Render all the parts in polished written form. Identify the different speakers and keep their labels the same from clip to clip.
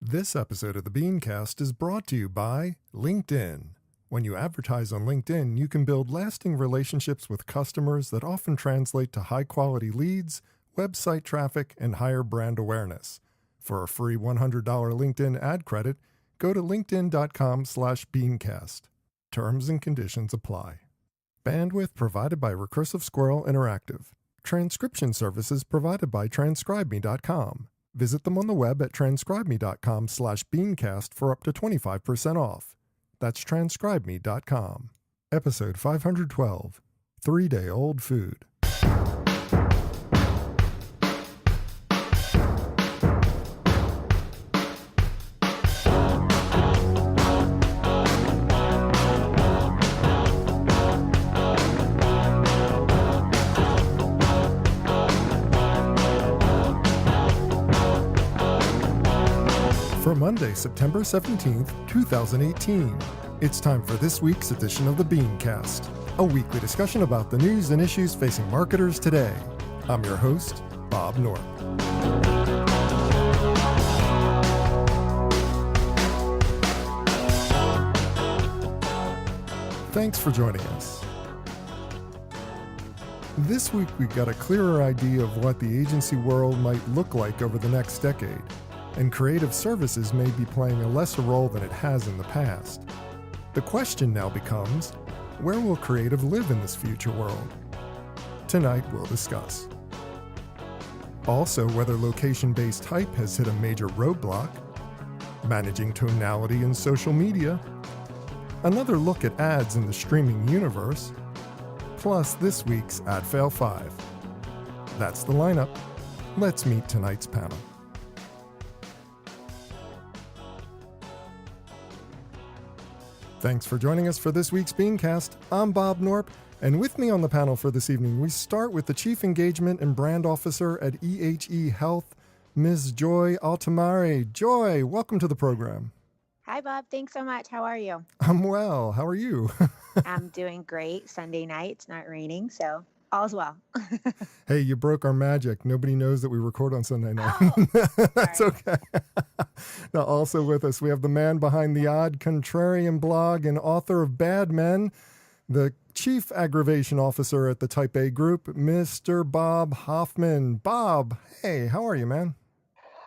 Speaker 1: This episode of the BeanCast is brought to you by LinkedIn. When you advertise on LinkedIn, you can build lasting relationships with customers that often translate to high-quality leads, website traffic, and higher brand awareness. For a free $100 LinkedIn ad credit, go to linkedin.com/BeanCast. Terms and conditions apply. Bandwidth provided by Recursive Squirrel Interactive. Transcription services provided by transcribeme.com. Visit them on the web at transcribeme.com/BeanCast for up to 25% off. That's transcribeme.com. Episode 512, 3-Day-Old Food. For Monday, September 17th, 2018, it's time for this week's edition of the BeanCast, a weekly discussion about the news and issues facing marketers today. I'm your host, Bob North. Thanks for joining us. This week, we got a clearer idea of what the agency world might look like over the next decade. And creative services may be playing a lesser role than it has in the past. The question now becomes, where will creative live in this future world? Tonight we'll discuss. Also, whether location-based hype has hit a major roadblock, managing tonality in social media, another look at ads in the streaming universe, plus this week's Ad Fail 5. That's the lineup. Let's meet tonight's panel. Thanks for joining us for this week's BeanCast. I'm Bob Norp, and with me on the panel for this evening, we start with the Chief Engagement and Brand Officer at EHE Health, Ms. Joy Altimare. Joy, welcome to the program.
Speaker 2: Hi, Bob. Thanks so much. How are you?
Speaker 1: I'm well. How are you?
Speaker 2: I'm doing great. Sunday night. It's not raining, so all's well.
Speaker 1: Hey, you broke our magic. Nobody knows that we record on Sunday night.
Speaker 2: Oh,
Speaker 1: That's
Speaker 2: sorry.
Speaker 1: okay. Now, also with us, we have the man behind the Odd Contrarian blog and author of Bad Men, the Chief Aggravation Officer at the Type A Group, Mr. Bob Hoffman. Bob, hey, how are you, man?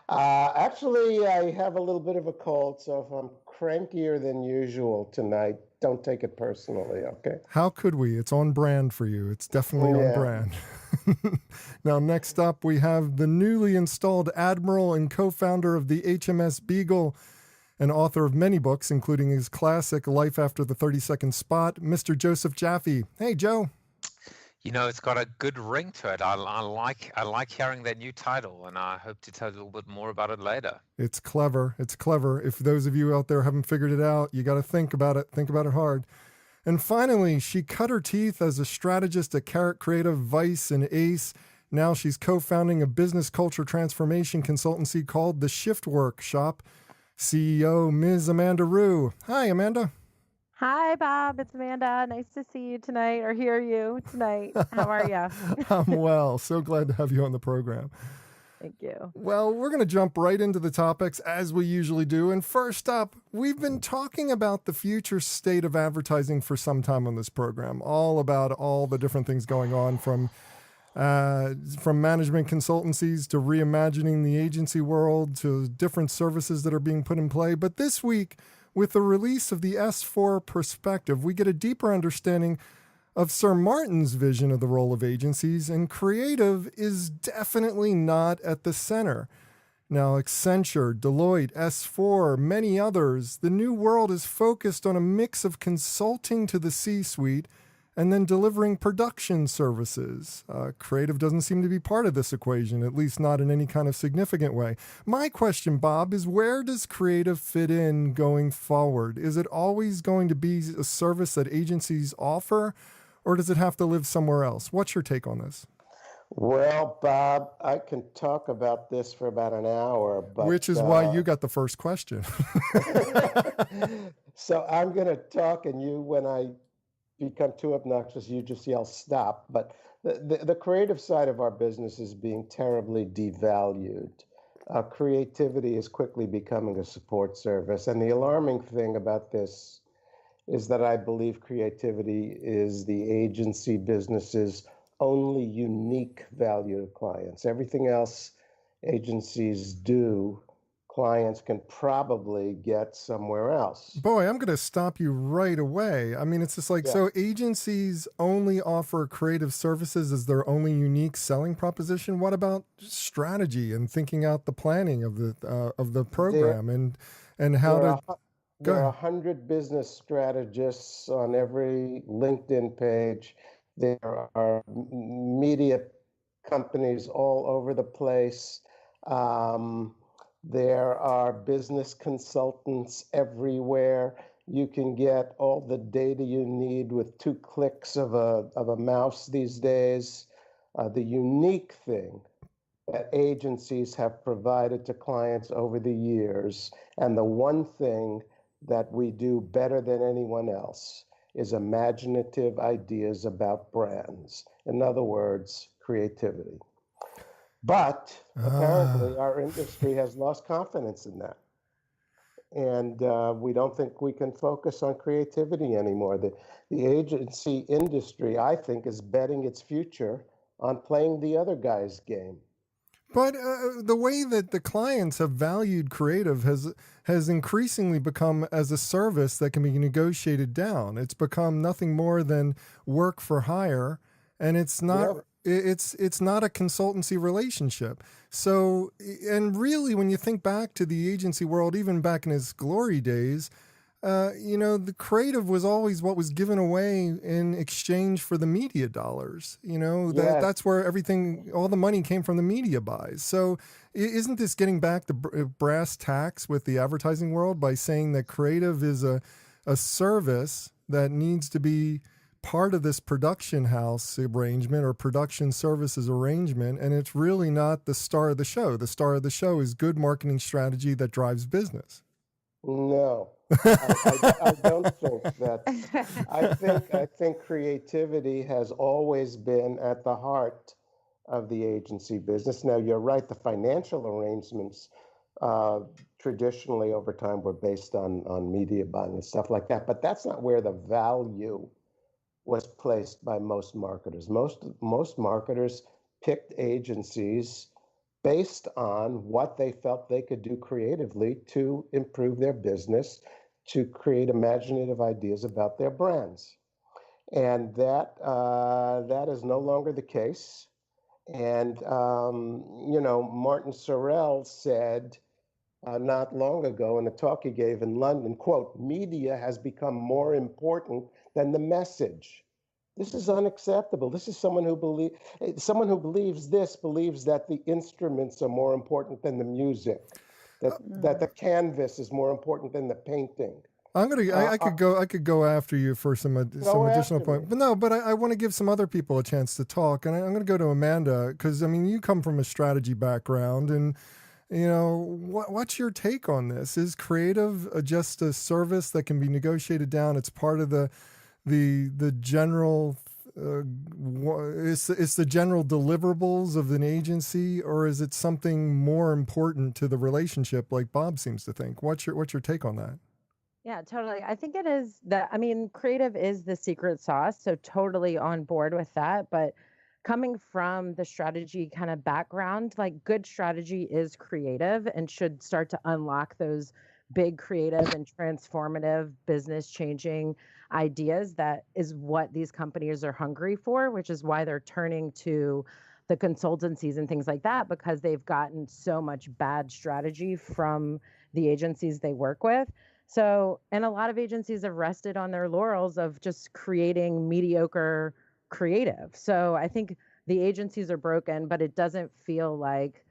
Speaker 3: Actually, I have a little bit of a cold, so if I'm crankier than usual tonight, don't take it personally, okay?
Speaker 1: How could we? It's on brand for you. It's definitely on brand. Now, next up, we have the newly installed Admiral and co-founder of the HMS Beagle and author of many books, including his classic Life After the 30-Second Spot, Mr. Joseph Jaffe. Hey, Joe.
Speaker 4: You know, it's got a good ring to it. I like hearing that new title, and I hope to tell you a little bit more about it later.
Speaker 1: It's clever. It's clever. If those of you out there haven't figured it out, you got to think about it. Think about it hard. And finally, she cut her teeth as a strategist at Carrot Creative, Vice, and Ace. Now she's co-founding a business culture transformation consultancy called The Shift Workshop. CEO, Ms. Amanda Rue. Hi, Amanda.
Speaker 5: Hi, Bob. It's Amanda. Nice to see you tonight or hear you tonight. How are you?
Speaker 1: I'm well. So glad to have you on the program.
Speaker 5: Thank you.
Speaker 1: Well, we're going to jump right into the topics as we usually do. And first up, we've been talking about the future state of advertising for some time on this program, all about all the different things going on from management consultancies to reimagining the agency world to different services that are being put in play. But this week, with the release of the S4 Perspective, we get a deeper understanding of Sir Martin's vision of the role of agencies, and creative is definitely not at the center. Now, Accenture, Deloitte, S4, many others, the new world is focused on a mix of consulting to the C-suite and then delivering production services. Creative doesn't seem to be part of this equation, at least not in any kind of significant way. My question, Bob, is where does creative fit in going forward? Is it always going to be a service that agencies offer, or does it have to live somewhere else? What's your take on this?
Speaker 3: Well, Bob, I can talk about this for about an hour. But,
Speaker 1: which is why you got the first question.
Speaker 3: So I'm going to talk, and you, when I become too obnoxious, you just yell stop. But the creative side of our business is being terribly devalued. creativity is quickly becoming a support service. And the alarming thing about this is that I believe creativity is the agency business's only unique value to clients. Everything else agencies do, clients can probably get somewhere else.
Speaker 1: Boy, I'm going to stop you right away. I mean, it's just like,
Speaker 3: Yeah.
Speaker 1: so agencies only offer creative services as their only unique selling proposition. What about strategy and thinking out the planning of the program and how to
Speaker 3: There are
Speaker 1: go?
Speaker 3: 100 business strategists on every LinkedIn page. There are media companies all over the place. There are business consultants everywhere. You can get all the data you need with 2 clicks of a mouse these days. The unique thing that agencies have provided to clients over the years, and the one thing that we do better than anyone else, is imaginative ideas about brands. In other words, creativity. But apparently our industry has lost confidence in that. And we don't think we can focus on creativity anymore. The agency industry, I think, is betting its future on playing the other guy's game.
Speaker 1: But the way that the clients have valued creative has increasingly become as a service that can be negotiated down. It's become nothing more than work for hire, and it's not. It's not a consultancy relationship. So, and really, when you think back to the agency world, even back in its glory days, the creative was always what was given away in exchange for the media dollars. That's where all the money came from, the media buys. So isn't this getting back to brass tacks with the advertising world by saying that creative is a service that needs to be part of this production house arrangement or production services arrangement, and it's really not the star of the show. The star of the show is good marketing strategy that drives business.
Speaker 3: No, I don't think that. I think creativity has always been at the heart of the agency business. Now, you're right, the financial arrangements traditionally over time were based on media buying and stuff like that, but that's not where the value was placed by most marketers. Most marketers picked agencies based on what they felt they could do creatively to improve their business, to create imaginative ideas about their brands. And that is no longer the case. And, Martin Sorrell said not long ago in a talk he gave in London, quote, "Media has become more important than the message." This is unacceptable. This is someone who believes that the instruments are more important than the music, that the canvas is more important than the painting.
Speaker 1: I could go after you for some additional point, but I want to give some other people a chance to talk, and I'm going to go to Amanda because you come from a strategy background, and what's your take on this? Is creative just a service that can be negotiated down? It's part of the general. It's the general deliverables of an agency, or is it something more important to the relationship, like Bob seems to think? What's your take on that?
Speaker 5: Yeah, totally. I think it is creative is the secret sauce. So totally on board with that. But coming from the strategy kind of background, like good strategy is creative and should start to unlock those big creative and transformative business changing ideas. That is what these companies are hungry for, which is why they're turning to the consultancies and things like that, because they've gotten so much bad strategy from the agencies they work with. So, and a lot of agencies have rested on their laurels of just creating mediocre creative. So I think the agencies are broken, but it doesn't feel like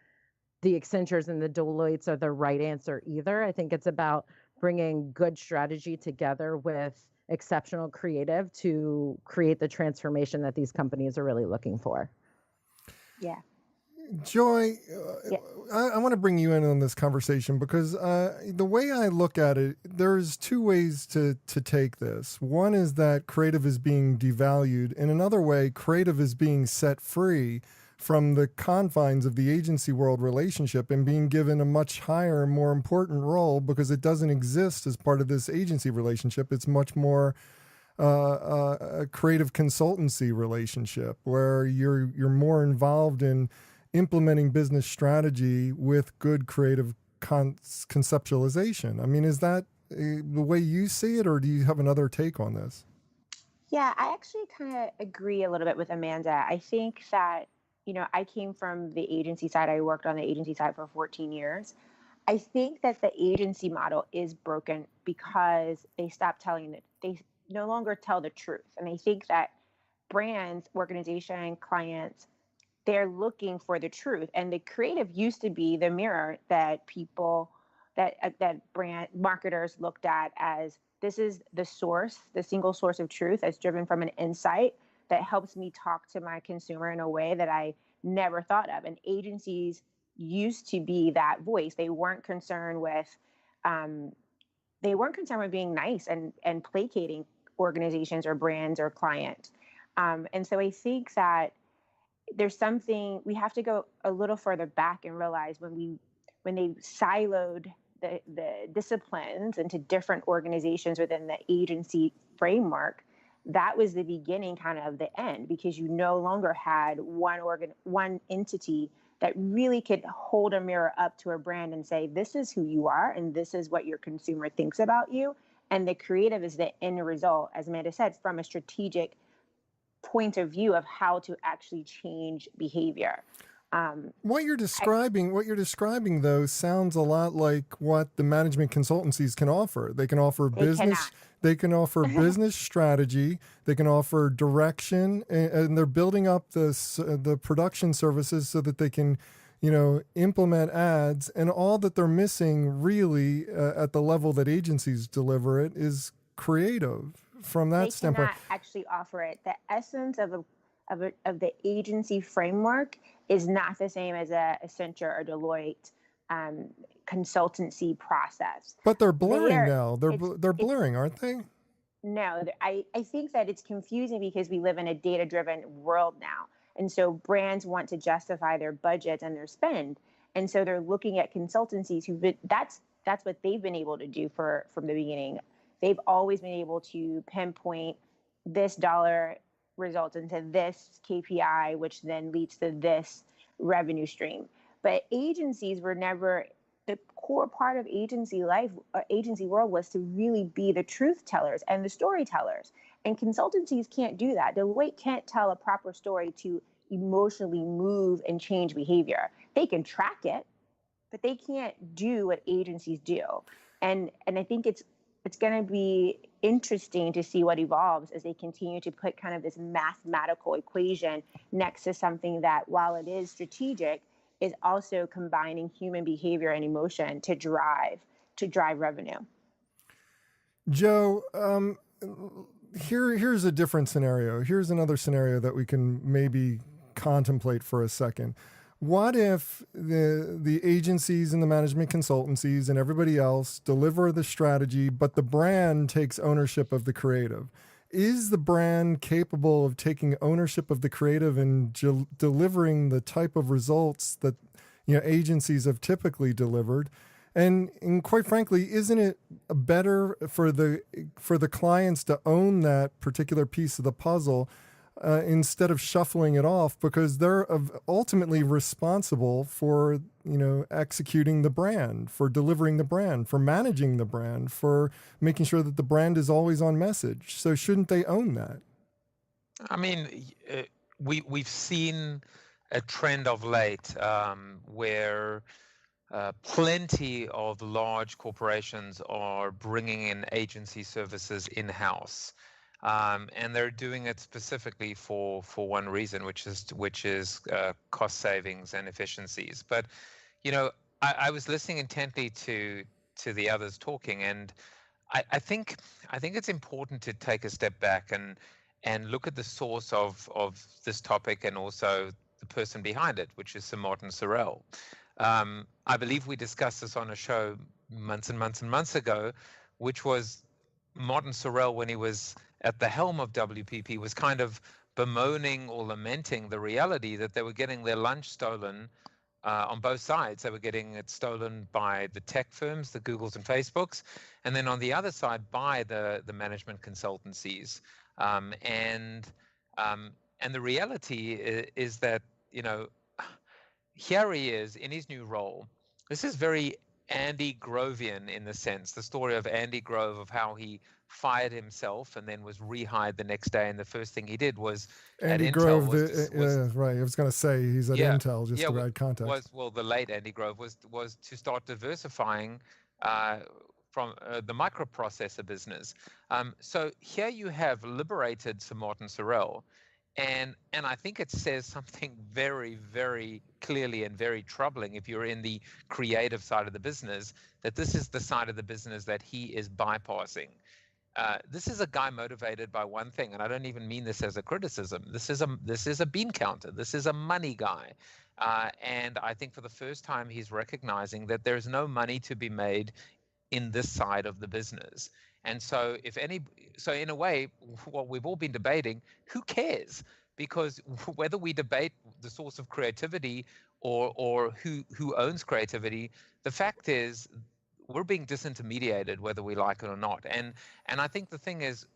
Speaker 5: the Accentures and the Deloittes are the right answer either. I think it's about bringing good strategy together with exceptional creative to create the transformation that these companies are really looking for.
Speaker 2: Yeah.
Speaker 1: Joy, I want to bring you in on this conversation because the way I look at it, there's 2 ways to take this. One is that creative is being devalued. In another way, creative is being set free from the confines of the agency world relationship and being given a much higher, more important role because it doesn't exist as part of this agency relationship. It's much more a creative consultancy relationship where you're more involved in implementing business strategy with good creative conceptualization. I mean, is that the way you see it, or do you have another take on this?
Speaker 2: Yeah, I actually kind of agree a little bit with Amanda. I think that, I came from the agency side. I worked on the agency side for 14 years. I think that the agency model is broken because they stopped telling it. They no longer tell the truth. And I think that brands, organization, clients, they're looking for the truth. And the creative used to be the mirror that people, that brand marketers looked at as, this is the source, the single source of truth that's driven from an insight that helps me talk to my consumer in a way that I never thought of. And agencies used to be that voice. They weren't concerned with being nice and placating organizations or brands or clients. And so I think that there's something we have to go a little further back and realize when they siloed the disciplines into different organizations within the agency framework, that was the beginning kind of the end, because you no longer had one entity that really could hold a mirror up to a brand and say, this is who you are and this is what your consumer thinks about you. And the creative is the end result, as Amanda said, from a strategic point of view of how to actually change behavior.
Speaker 1: What you're describing though sounds a lot like what the management consultancies can offer. They can offer business strategy, they can offer direction, and they're building up the production services so that they can, implement ads. And all that they're missing really at the level that agencies deliver it is creative from that standpoint.
Speaker 2: They cannot actually offer it. The essence of the agency framework is not the same as a Accenture or Deloitte consultancy process.
Speaker 1: But they're blurring now. They're blurring, aren't they?
Speaker 2: No, I think that it's confusing because we live in a data-driven world now. And so brands want to justify their budgets and their spend. And so they're looking at consultancies that's what they've been able to do from the beginning. They've always been able to pinpoint this dollar results into this KPI, which then leads to this revenue stream. But agencies were never, the core part of agency life, agency world was to really be the truth tellers and the storytellers. And consultancies can't do that. Deloitte can't tell a proper story to emotionally move and change behavior. They can track it, but they can't do what agencies do. And I think it's going to be interesting to see what evolves as they continue to put kind of this mathematical equation next to something that, while it is strategic, is also combining human behavior and emotion to drive revenue.
Speaker 1: Joe, here's a different scenario. Here's another scenario that we can maybe contemplate for a second. What if the agencies and the management consultancies and everybody else deliver the strategy, but the brand takes ownership of the creative? Is the brand capable of taking ownership of the creative and delivering the type of results that agencies have typically delivered? And quite frankly, isn't it better for the clients to own that particular piece of the puzzle instead of shuffling it off, because they're ultimately responsible for executing the brand, for delivering the brand, for managing the brand, for making sure that the brand is always on message? So shouldn't they own that?
Speaker 4: I mean, we've seen a trend of late where plenty of large corporations are bringing in agency services in-house. And they're doing it specifically for one reason, which is cost savings and efficiencies. But I was listening intently to the others talking, and I think it's important to take a step back and look at the source of this topic, and also the person behind it, which is Sir Martin Sorrell. I believe we discussed this on a show months and months and months ago, which was Martin Sorrell, when he was at the helm of WPP, was kind of bemoaning or lamenting the reality that they were getting their lunch stolen on both sides. They were getting it stolen by the tech firms, the Googles and Facebooks, and then on the other side by the management consultancies. And the reality is that, here he is in his new role. This is very Andy Grovian in the sense, the story of Andy Grove, of how he fired himself and then was rehired the next day, and the first thing he did was
Speaker 1: Andy
Speaker 4: at
Speaker 1: Grove,
Speaker 4: Intel was
Speaker 1: right. I was going to say he's at Intel, just to add context.
Speaker 4: The late Andy Grove was to start diversifying from the microprocessor business. So here you have liberated Sir Martin Sorrell. And I think it says something very, very clearly and very troubling if you're in the creative side of the business, that this is the side of the business that he is bypassing. This is a guy motivated by one thing, and I don't even mean this as a criticism. This is a bean counter. This is a money guy. And I think for the first time, he's recognizing that there's no money to be made in this side of the business. And so in a way, what we've all been debating, who cares? Because whether we debate the source of creativity or who owns creativity, the fact is we're being disintermediated whether we like it or not. And I think the thing is,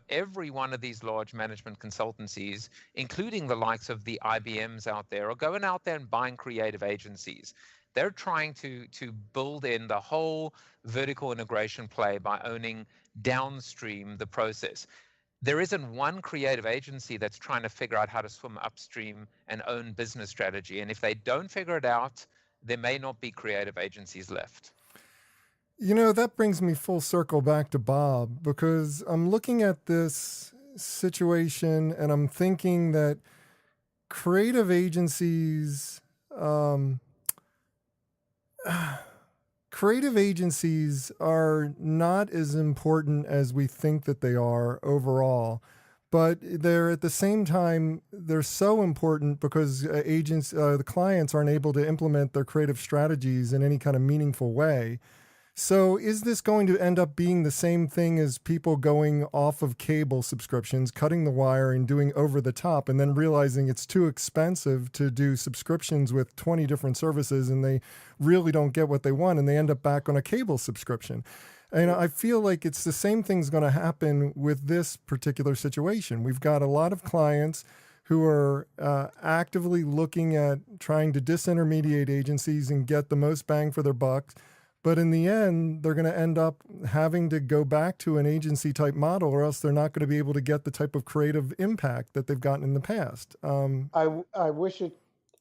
Speaker 4: every one of these large management consultancies, including the likes of the IBMs out there, are going out there and buying creative agencies. They're trying to build in the whole vertical integration play by owning downstream the process. There isn't one creative agency that's trying to figure out how to swim upstream and own business strategy. And if they don't figure it out, there may not be creative agencies left.
Speaker 1: That brings me full circle back to Bob, because I'm looking at this situation and I'm thinking that creative agencies are not as important as we think that they are overall, but they're at the same time, they're so important because the clients aren't able to implement their creative strategies in any kind of meaningful way. So is this going to end up being the same thing as people going off of cable subscriptions, cutting the wire and doing over the top, and then realizing it's too expensive to do subscriptions with 20 different services, and they really don't get what they want, and they end up back on a cable subscription? And I feel like it's the same thing's going to happen with this particular situation. We've got a lot of clients who are actively looking at trying to disintermediate agencies and get the most bang for their buck. But in the end, they're going to end up having to go back to an agency type model, or else they're not going to be able to get the type of creative impact that they've gotten in the past.
Speaker 3: I wish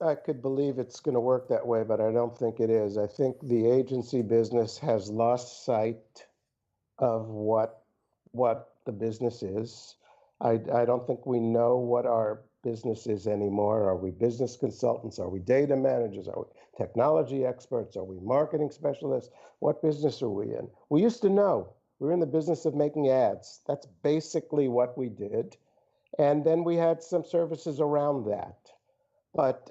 Speaker 3: I could believe it's going to work that way, but I don't think it is. I think the agency business has lost sight of what the business is. I don't think we know what our business is anymore. Are we business consultants? Are we data managers? Are we technology experts? Are we marketing specialists? What business are we in? We used to know. We were in the business of making ads. That's basically what we did. And then we had some services around that. But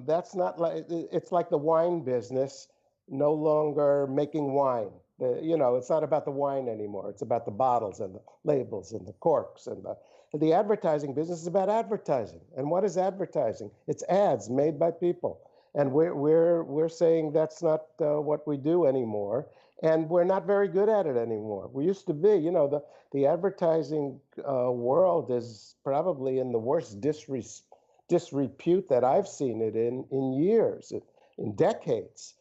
Speaker 3: that's not like, it's like the wine business, no longer making wine. It's not about the wine anymore. It's about the bottles and the labels and the corks and the advertising business is about advertising. And what is advertising? It's ads made by people. And we're saying that's not what we do anymore. And we're not very good at it anymore. We used to be, the advertising world is probably in the worst disrepute that I've seen it in years, in decades.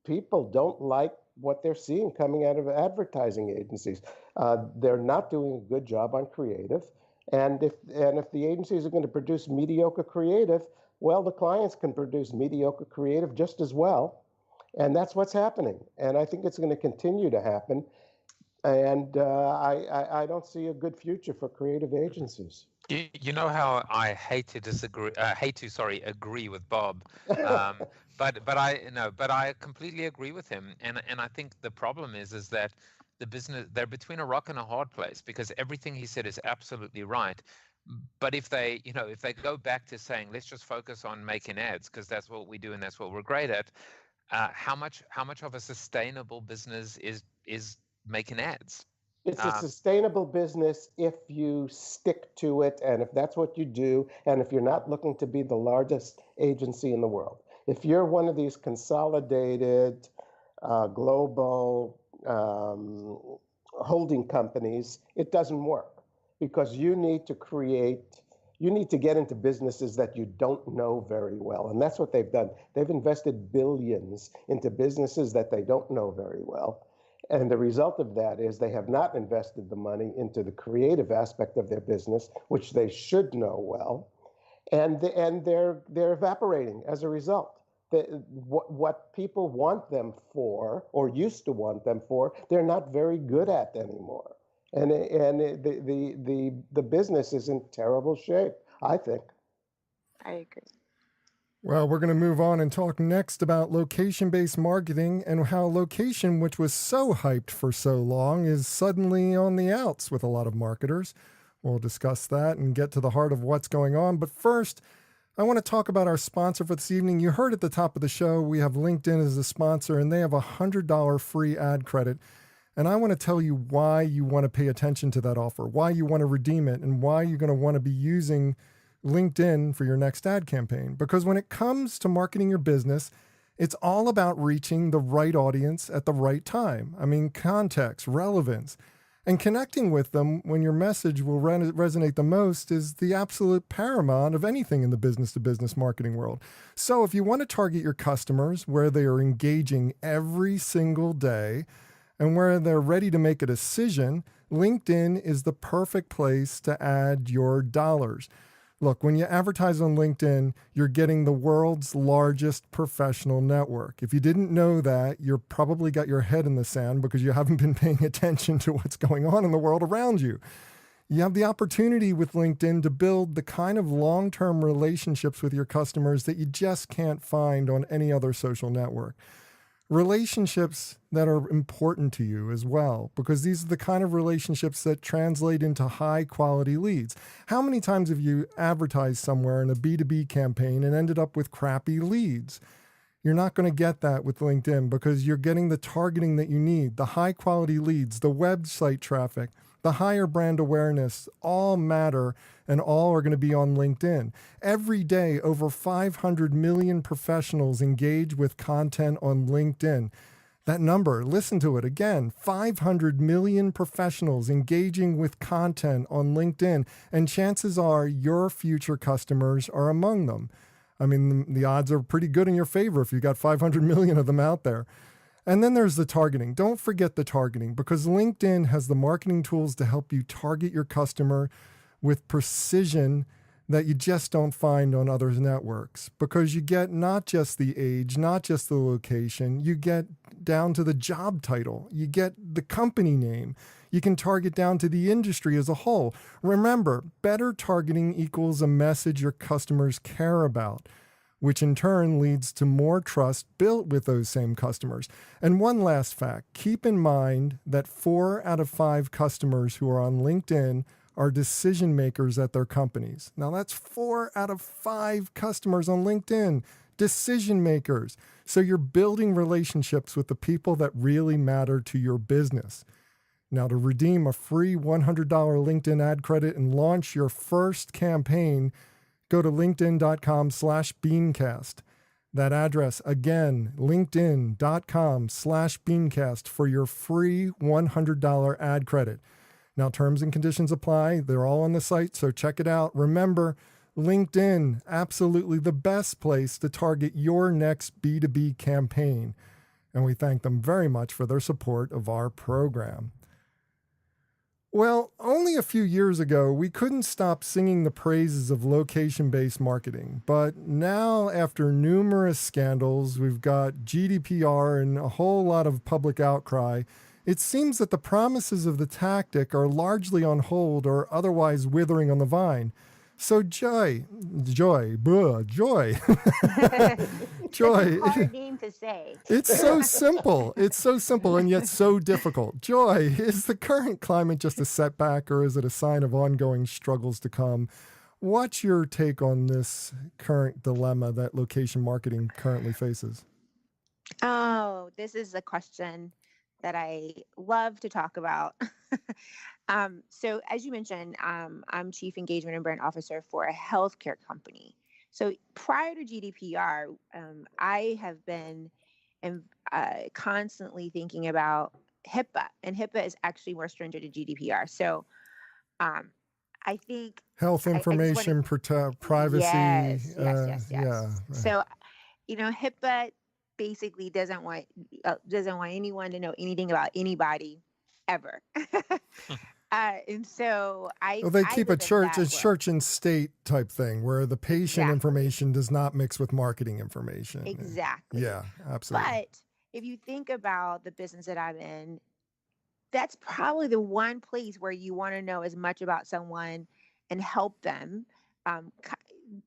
Speaker 3: People don't like what they're seeing coming out of advertising agencies. They're not doing a good job on creative. And if the agencies are going to produce mediocre creative, well, the clients can produce mediocre creative just as well. And that's what's happening. And I think it's going to continue to happen. And I don't see a good future for creative agencies.
Speaker 4: You know how I hate to agree with Bob, but I completely agree with him, and I think the problem is that the business, they're between a rock and a hard place, because everything he said is absolutely right. But if they go back to saying, let's just focus on making ads because that's what we do and that's what we're great at, how much of a sustainable business is making ads?
Speaker 3: It's a sustainable business if you stick to it, and if that's what you do, and if you're not looking to be the largest agency in the world. If you're one of these consolidated global holding companies, it doesn't work because you need to get into businesses that you don't know very well. And that's what they've done. They've invested billions into businesses that they don't know very well. And the result of that is they have not invested the money into the creative aspect of their business, which they should know well, and they're evaporating as a result. What people want them for, or used to want them for, they're not very good at anymore. And the business is in terrible shape, I think.
Speaker 2: I agree.
Speaker 1: Well, we're going to move on and talk next about location-based marketing and how location, which was so hyped for so long, is suddenly on the outs with a lot of marketers. We'll discuss that and get to the heart of what's going on. But first, I want to talk about our sponsor for this evening. You heard at the top of the show, we have LinkedIn as a sponsor, and they have a $100 free ad credit. And I want to tell you why you want to pay attention to that offer, why you want to redeem it, and why you're going to want to be using LinkedIn for your next ad campaign. Because when it comes to marketing your business, it's all about reaching the right audience at the right time. I mean, context, relevance, and connecting with them when your message will resonate the most is the absolute paramount of anything in the business-to-business marketing world. So if you want to target your customers where they are engaging every single day and where they're ready to make a decision, LinkedIn is the perfect place to add your dollars. Look, when you advertise on LinkedIn, you're getting the world's largest professional network. If you didn't know that, you're probably got your head in the sand because you haven't been paying attention to what's going on in the world around you. You have the opportunity with LinkedIn to build the kind of long-term relationships with your customers that you just can't find on any other social network. Relationships that are important to you as well, because these are the kind of relationships that translate into high quality leads. How many times have you advertised somewhere in a B2B campaign and ended up with crappy leads? You're not going to get that with LinkedIn because you're getting the targeting that you need, the high quality leads, the website traffic, the higher brand awareness, all matter and all are going to be on LinkedIn. Every day, over 500 million professionals engage with content on LinkedIn. That number, listen to it again, 500 million professionals engaging with content on LinkedIn, and chances are your future customers are among them. I mean, the odds are pretty good in your favor if you got 500 million of them out there. And then there's the targeting. Don't forget the targeting, because LinkedIn has the marketing tools to help you target your customer with precision that you just don't find on other networks, because you get not just the age, not just the location, you get down to the job title, you get the company name, you can target down to the industry as a whole. Remember, better targeting equals a message your customers care about, which in turn leads to more trust built with those same customers. And one last fact, keep in mind that 4 out of 5 customers who are on LinkedIn are decision makers at their companies. Now that's 4 out of 5 customers on LinkedIn, decision makers. So you're building relationships with the people that really matter to your business. Now, to redeem a free $100 LinkedIn ad credit and launch your first campaign, go to linkedin.com/BeanCast. That address again, linkedin.com/BeanCast for your free $100 ad credit. Now, terms and conditions apply. They're all on the site, so check it out. Remember, LinkedIn, absolutely the best place to target your next B2B campaign. And we thank them very much for their support of our program. Well, only a few years ago, we couldn't stop singing the praises of location-based marketing. But now, after numerous scandals, we've got GDPR and a whole lot of public outcry, it seems that the promises of the tactic are largely on hold or otherwise withering on the vine. So Joy.
Speaker 2: Joy. It's a hard name to say.
Speaker 1: It's so simple. It's so simple and yet so difficult. Joy, is the current climate just a setback, or is it a sign of ongoing struggles to come? What's your take on this current dilemma that location marketing currently faces?
Speaker 2: Oh, this is a question that I love to talk about. So, as you mentioned, I'm Chief Engagement and Brand Officer for a healthcare company. So, prior to GDPR, I have been constantly thinking about HIPAA, and HIPAA is actually more stringent to GDPR. So, um, I think
Speaker 1: Health
Speaker 2: I just want to,
Speaker 1: information, privacy.
Speaker 2: yes.
Speaker 1: Yeah.
Speaker 2: So, HIPAA basically doesn't want anyone to know anything about anybody ever. And so
Speaker 1: Well, they
Speaker 2: I
Speaker 1: keep a
Speaker 2: live in
Speaker 1: church,
Speaker 2: that
Speaker 1: a
Speaker 2: world.
Speaker 1: church and state type thing where the patient
Speaker 2: Exactly.
Speaker 1: information does not mix with marketing information.
Speaker 2: Exactly.
Speaker 1: Yeah, absolutely.
Speaker 2: But if you think about the business that I'm in, that's probably the one place where you want to know as much about someone and help them,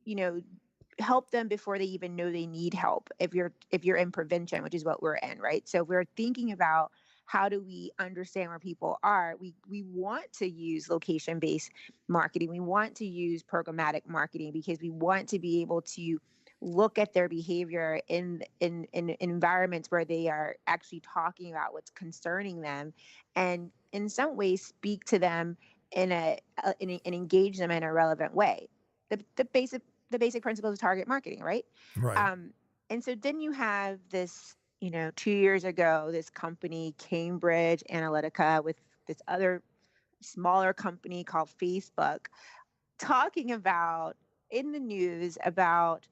Speaker 2: you know, help them before they even know they need help. If you're in prevention, which is what we're in, right? So if we're thinking about how do we understand where people are, we want to use location based marketing. We want to use programmatic marketing because we want to be able to look at their behavior in environments where they are actually talking about what's concerning them, and in some ways speak to them and engage them in a relevant way. The basic principles of target marketing, right?
Speaker 1: Right.
Speaker 2: And so then you have this, 2 years ago, this company, Cambridge Analytica, with this other smaller company called Facebook, talking about in the news about,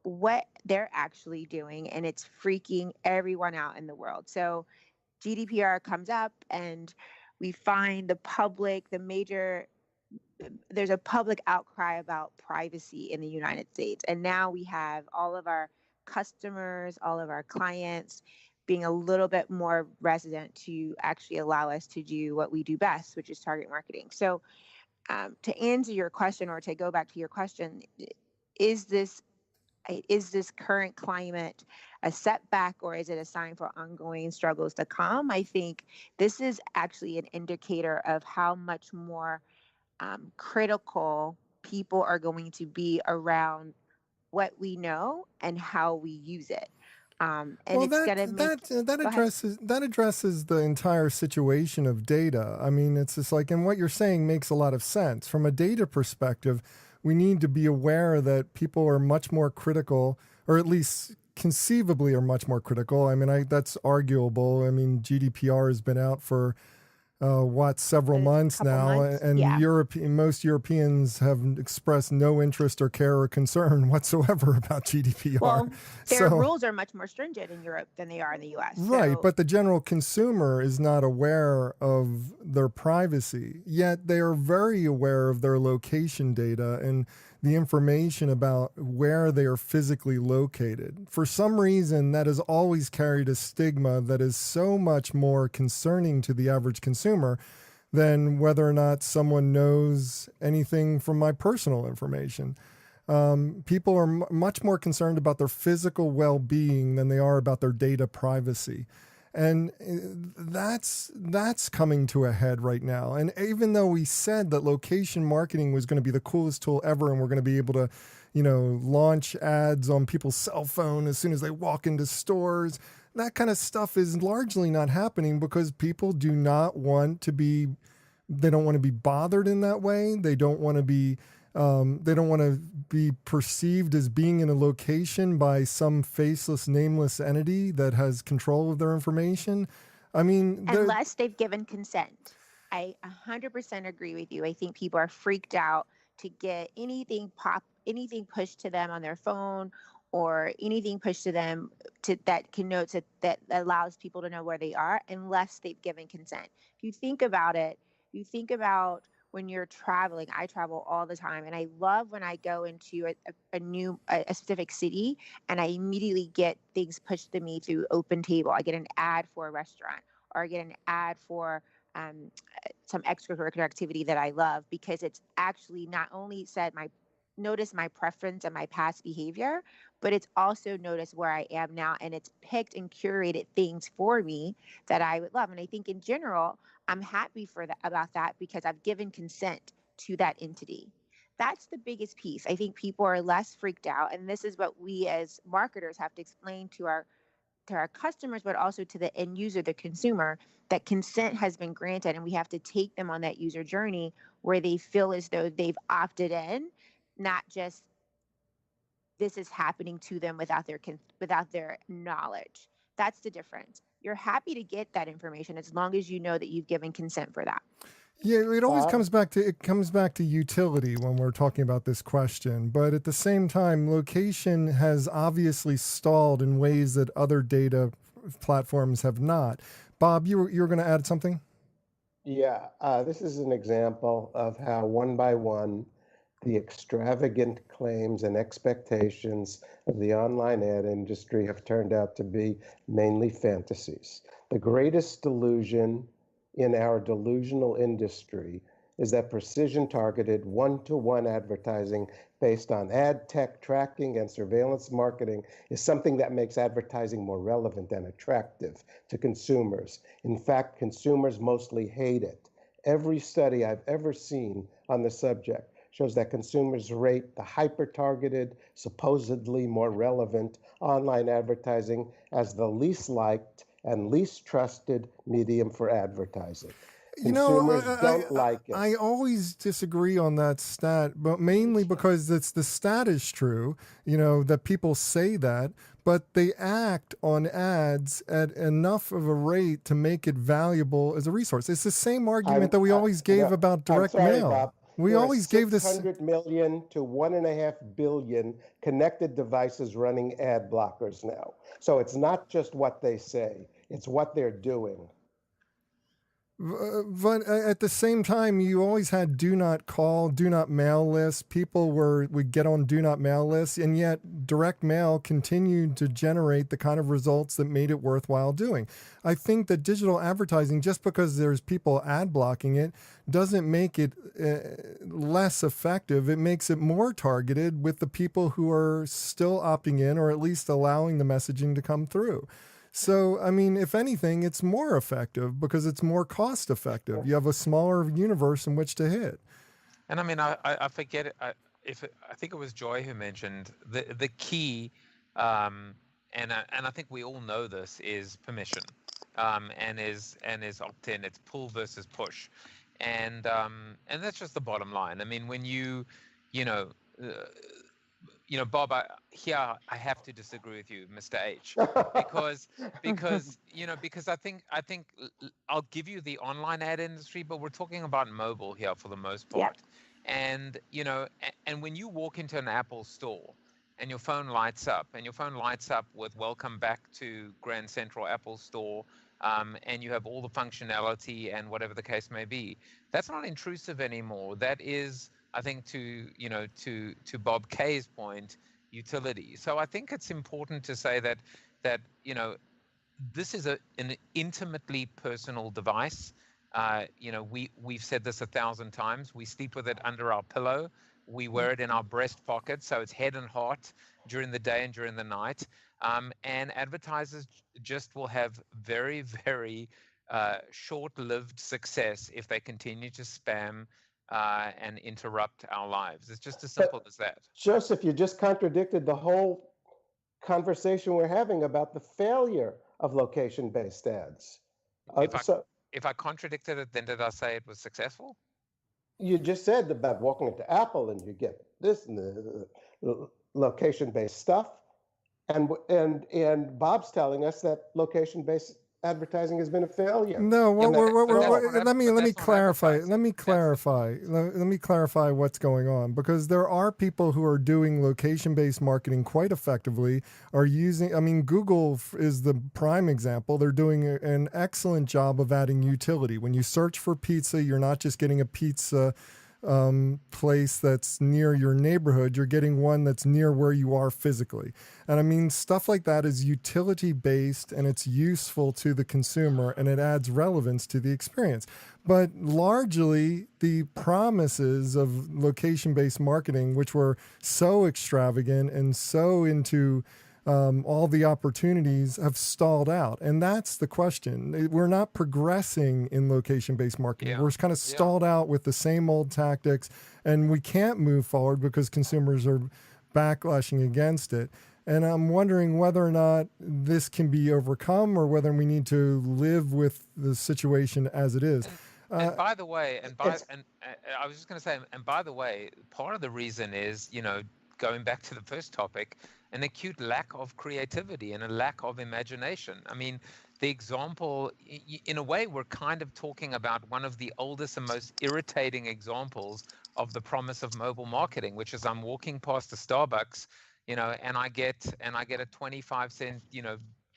Speaker 2: what they're actually doing, and it's freaking everyone out in the world. So GDPR comes up, and we find there's a public outcry about privacy in the United States. And now we have all of our customers, all of our clients being a little bit more resident to actually allow us to do what we do best, which is target marketing. So, to answer your question, or to go back to your question, is this is this current climate a setback, or is it a sign for ongoing struggles to come? I think this is actually an indicator of how much more critical people are going to be around what we know and how we use it. And
Speaker 1: Well,
Speaker 2: it's
Speaker 1: that
Speaker 2: going to make,
Speaker 1: that that
Speaker 2: go ahead.
Speaker 1: addresses the entire situation of data. I mean, it's just like, and what you're saying makes a lot of sense from a data perspective. We need to be aware that people are much more critical, or at least conceivably are much more critical. I mean, that's arguable. I mean, GDPR has been out for several
Speaker 2: A
Speaker 1: months
Speaker 2: couple
Speaker 1: now,
Speaker 2: months.
Speaker 1: and
Speaker 2: Yeah.
Speaker 1: most Europeans have expressed no interest or care or concern whatsoever about GDPR.
Speaker 2: Well, their
Speaker 1: So,
Speaker 2: rules are much more stringent in Europe than they are in the US.
Speaker 1: right,
Speaker 2: So,
Speaker 1: but the general consumer is not aware of their privacy, yet they are very aware of their location data and the information about where they are physically located. For some reason, that has always carried a stigma that is so much more concerning to the average consumer than whether or not someone knows anything from my personal information. People are much more concerned about their physical well-being than they are about their data privacy, and that's coming to a head right now. And even though we said that location marketing was going to be the coolest tool ever, and we're going to be able to, launch ads on people's cell phone as soon as they walk into stores, that kind of stuff is largely not happening because people do not want to be. They don't want to be bothered in that way. They don't want to be. They don't want to be perceived as being in a location by some faceless, nameless entity that has control of their information. I mean,
Speaker 2: unless they've given consent. I 100% agree with you. I think people are freaked out to get anything pushed to them on their phone, or anything pushed to them that connotes that allows people to know where they are, unless they've given consent. If you think about it, you think about when you're traveling. I travel all the time, and I love when I go into a specific city, and I immediately get things pushed to me through Open Table. I get an ad for a restaurant, or I get an ad for um, some extracurricular activity that I love, because it's actually not only said notice my preference and my past behavior, but it's also noticed where I am now, and it's picked and curated things for me that I would love. And I think in general, I'm happy about that, because I've given consent to that entity. That's the biggest piece. I think people are less freaked out, and this is what we as marketers have to explain to our our customers, but also to the end user, the consumer, that consent has been granted, and we have to take them on that user journey where they feel as though they've opted in, not just this is happening to them without their knowledge. That's the difference. You're happy to get that information as long as you know that you've given consent for that.
Speaker 1: Yeah, it always
Speaker 3: Bob?
Speaker 1: comes back to utility when we're talking about this question. But at the same time, location has obviously stalled in ways that other data platforms have not. Bob, you were going to add something?
Speaker 3: Yeah, this is an example of how one by one the extravagant claims and expectations of the online ad industry have turned out to be mainly fantasies. The greatest delusion in our delusional industry is that precision targeted one-to-one advertising based on ad tech tracking and surveillance marketing is something that makes advertising more relevant and attractive to consumers. In fact, consumers mostly hate it. Every study I've ever seen on the subject shows that consumers rate the hyper-targeted, supposedly more relevant online advertising as the least liked and least trusted medium for advertising.
Speaker 1: You know,
Speaker 3: Consumers don't like it.
Speaker 1: I always disagree on that stat, but mainly because the stat is true, that people say that, but they act on ads at enough of a rate to make it valuable as a resource. It's the same argument that we always gave about direct mail.
Speaker 3: Bob.
Speaker 1: We
Speaker 3: There
Speaker 1: always
Speaker 3: are
Speaker 1: gave this
Speaker 3: 600 million to 1.5 billion connected devices running ad blockers now. So it's not just what they say, it's what they're doing.
Speaker 1: But at the same time, you always had do not call, do not mail lists. People would get on do not mail lists, and yet direct mail continued to generate the kind of results that made it worthwhile doing. I think that digital advertising, just because there's people ad blocking it, doesn't make it less effective. It makes it more targeted with the people who are still opting in, or at least allowing the messaging to come through. So, I mean, if anything, it's more effective because it's more cost effective. You have a smaller universe in which to hit.
Speaker 4: And I mean, I forget it. I think it was Joy who mentioned the key, and I think we all know this, is permission, and is opt-in. It's pull versus push, and that's just the bottom line. I mean, when you Bob, I have to disagree with you, Mr. H, because I think I'll give you the online ad industry, but we're talking about mobile here for the most part. Yeah. And and when you walk into an Apple store and your phone lights up, with "Welcome back to Grand Central Apple Store," and you have all the functionality and whatever the case may be, that's not intrusive anymore. That is, I think, to Bob K's point, utility. So I think it's important to say that this is an intimately personal device. We've said this 1,000 times. We sleep with it under our pillow. We wear it in our breast pocket, so it's head and heart during the day and during the night. And advertisers just will have very, very short-lived success if they continue to spam and interrupt our lives. It's just as simple as that.
Speaker 3: Joseph, you just contradicted the whole conversation we're having about the failure of location-based ads.
Speaker 4: If I contradicted it, then did I say it was successful?
Speaker 3: You just said about walking into Apple and you get this and the location-based stuff, and Bob's telling us that location-based advertising has been a failure.
Speaker 1: No, let me clarify. Let me clarify what's going on, because there are people who are doing location-based marketing quite effectively. Google is the prime example. They're doing an excellent job of adding utility. When you search for pizza, you're not just getting a pizza place that's near your neighborhood, you're getting one that's near where you are physically. And I mean, stuff like that is utility based, and it's useful to the consumer, and it adds relevance to the experience. But largely, the promises of location-based marketing, which were so extravagant and so into all the opportunities, have stalled out. And that's the question. We're not progressing in location-based marketing. Yeah. We're kind of stalled out with the same old tactics, and we can't move forward because consumers are backlashing against it. And I'm wondering whether or not this can be overcome or whether we need to live with the situation as it is.
Speaker 4: And by the way, I was just going to say, and by the way, part of the reason is, going back to the first topic, an acute lack of creativity and a lack of imagination. I mean, the example, in a way, we're kind of talking about one of the oldest and most irritating examples of the promise of mobile marketing, which is I'm walking past a Starbucks, and I get a 25-cent,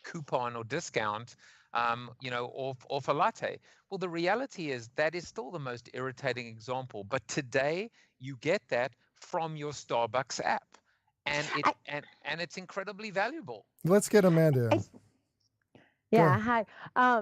Speaker 4: coupon or discount, off a latte. Well, the reality is that is still the most irritating example. But today you get that from your Starbucks app, and it's incredibly valuable.
Speaker 1: Let's get Amanda in.
Speaker 5: Yeah, hi.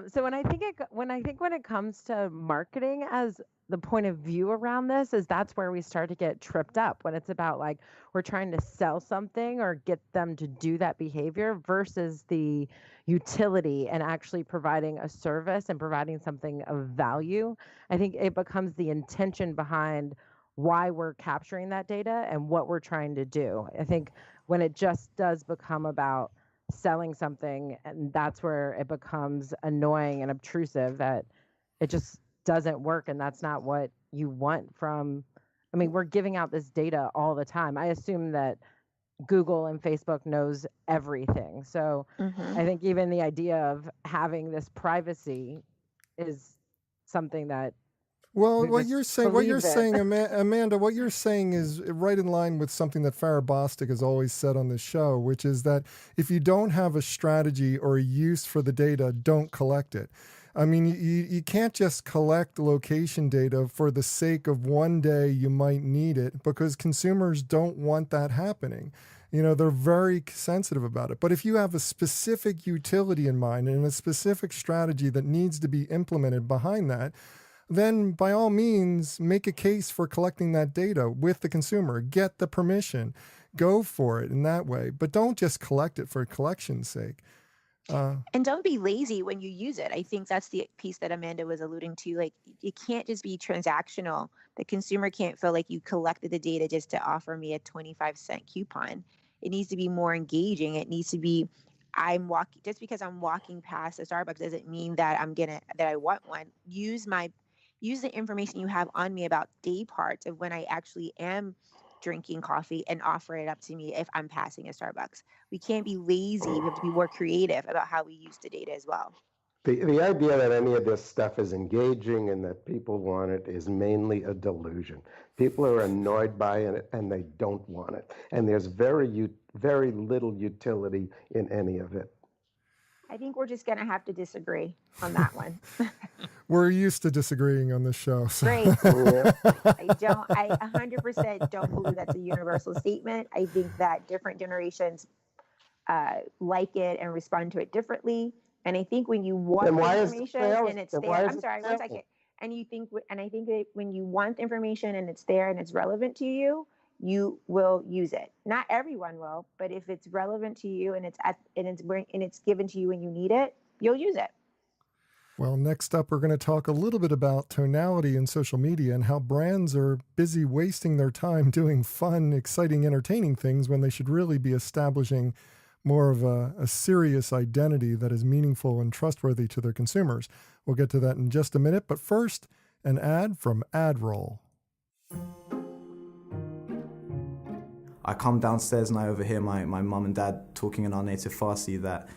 Speaker 5: So when it comes to marketing as the point of view around this is that's where we start to get tripped up when it's about like we're trying to sell something or get them to do that behavior versus the utility and actually providing a service and providing something of value. I think it becomes the intention behind why we're capturing that data and what we're trying to do. I think when it just does become about selling something, and that's where it becomes annoying and obtrusive, that it just doesn't work, and that's not what you want from. I mean, we're giving out this data all the time. I assume that Google and Facebook knows everything. So I think even the idea of having this privacy is something that
Speaker 1: what you're saying, Amanda, what you're saying is right in line with something that Farrah Bostic has always said on this show, which is that if you don't have a strategy or a use for the data, don't collect it. I mean, you can't just collect location data for the sake of one day you might need it, because consumers don't want that happening. They're very sensitive about it. But if you have a specific utility in mind and a specific strategy that needs to be implemented behind that, then by all means, make a case for collecting that data with the consumer. Get the permission. Go for it in that way. But don't just collect it for collection's sake.
Speaker 2: And don't be lazy when you use it. I think that's the piece that Amanda was alluding to. Like, you can't just be transactional. The consumer can't feel like you collected the data just to offer me a 25-cent coupon. It needs to be more engaging. It needs to be, just because I'm walking past a Starbucks doesn't mean that I want one. Use the information you have on me about day parts of when I actually am drinking coffee and offer it up to me if I'm passing a Starbucks. We can't be lazy. We have to be more creative about how we use the data as well.
Speaker 3: The idea that any of this stuff is engaging and that people want it is mainly a delusion. People are annoyed by it and they don't want it. And there's very little utility in any of it.
Speaker 2: I think we're just going to have to disagree on that one.
Speaker 1: We're used to disagreeing on this show. So.
Speaker 2: Great. I 100% don't believe that's a universal statement. I think that different generations like it and respond to it differently. And I think when you want information and it's there, I'm sorry, 1 second. And I think that when you want information and it's there and it's relevant to you, you will use it. Not everyone will, but if it's relevant to you and it's given to you when you need it, you'll use it.
Speaker 1: Well, next up, we're going to talk a little bit about tonality in social media and how brands are busy wasting their time doing fun, exciting, entertaining things when they should really be establishing more of a serious identity that is meaningful and trustworthy to their consumers. We'll get to that in just a minute, but first, an ad from AdRoll.
Speaker 6: I come downstairs and I overhear my mum and dad talking in our native Farsi that,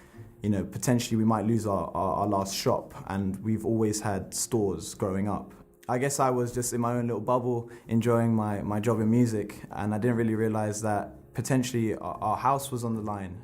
Speaker 6: potentially we might lose our last shop, and we've always had stores growing up. I guess I was just in my own little bubble enjoying my job in music, and I didn't really realize that potentially our house was on the line.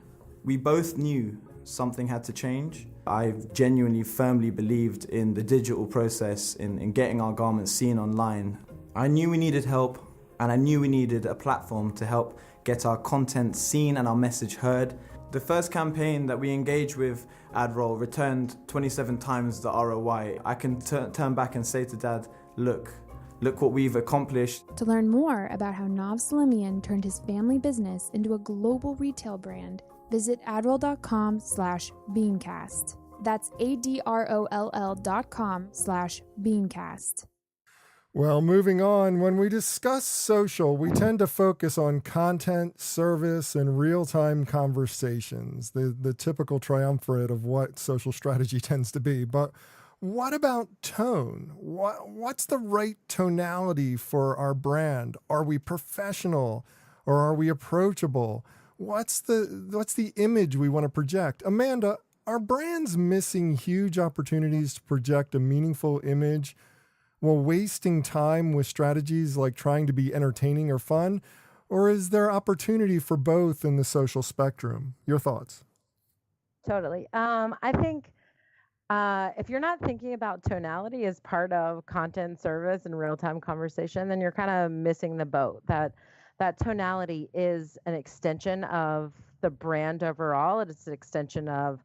Speaker 6: We both knew something had to change. I genuinely, firmly believed in the digital process, in getting our garments seen online. I knew we needed help, and I knew we needed a platform to help get our content seen and our message heard. The first campaign that we engaged with AdRoll returned 27 times the ROI. I can turn back and say to Dad, look what we've accomplished.
Speaker 7: To learn more about how Nav Salimian turned his family business into a global retail brand, visit adroll.com/BeanCast. That's ADROLL.com/BeanCast.
Speaker 1: Well, moving on, when we discuss social, we tend to focus on content, service, and real-time conversations, the typical triumvirate of what social strategy tends to be. But what about tone? What's the right tonality for our brand? Are we professional or are we approachable? What's the image we want to project? Amanda, are brands missing huge opportunities to project a meaningful image while wasting time with strategies like trying to be entertaining or fun? Or is there opportunity for both in the social spectrum? Your thoughts?
Speaker 5: Totally. I think if you're not thinking about tonality as part of content service and real-time conversation, then you're kind of missing the boat. That tonality is an extension of the brand overall. It's an extension of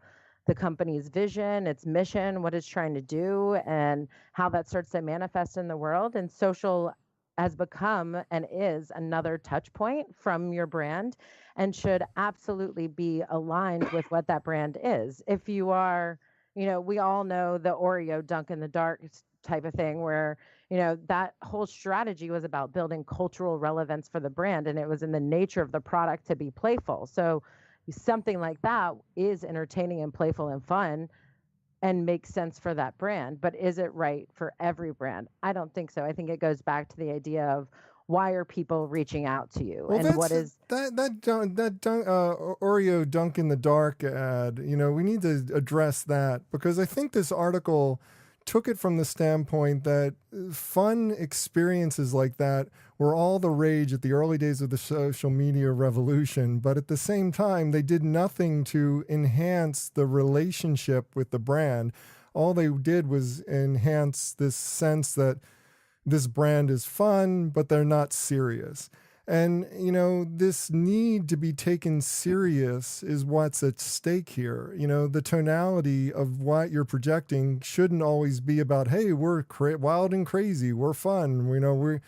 Speaker 5: the company's vision, its mission, what it's trying to do, and how that starts to manifest in the world. And social has become and is another touch point from your brand and should absolutely be aligned with what that brand is. If you are, we all know the Oreo dunk in the dark type of thing where, that whole strategy was about building cultural relevance for the brand, and it was in the nature of the product to be playful. So something like that is entertaining and playful and fun and makes sense for that brand. But is it right for every brand? I don't think so. I think it goes back to the idea of why are people reaching out to you,
Speaker 1: Well,
Speaker 5: and what is
Speaker 1: Oreo dunk in the dark ad. We need to address that because I think this article took it from the standpoint that fun experiences like that were all the rage at the early days of the social media revolution. But at the same time, they did nothing to enhance the relationship with the brand. All they did was enhance this sense that this brand is fun, but they're not serious. And, this need to be taken serious is what's at stake here. The tonality of what you're projecting shouldn't always be about, hey, we're wild and crazy, we're fun, we're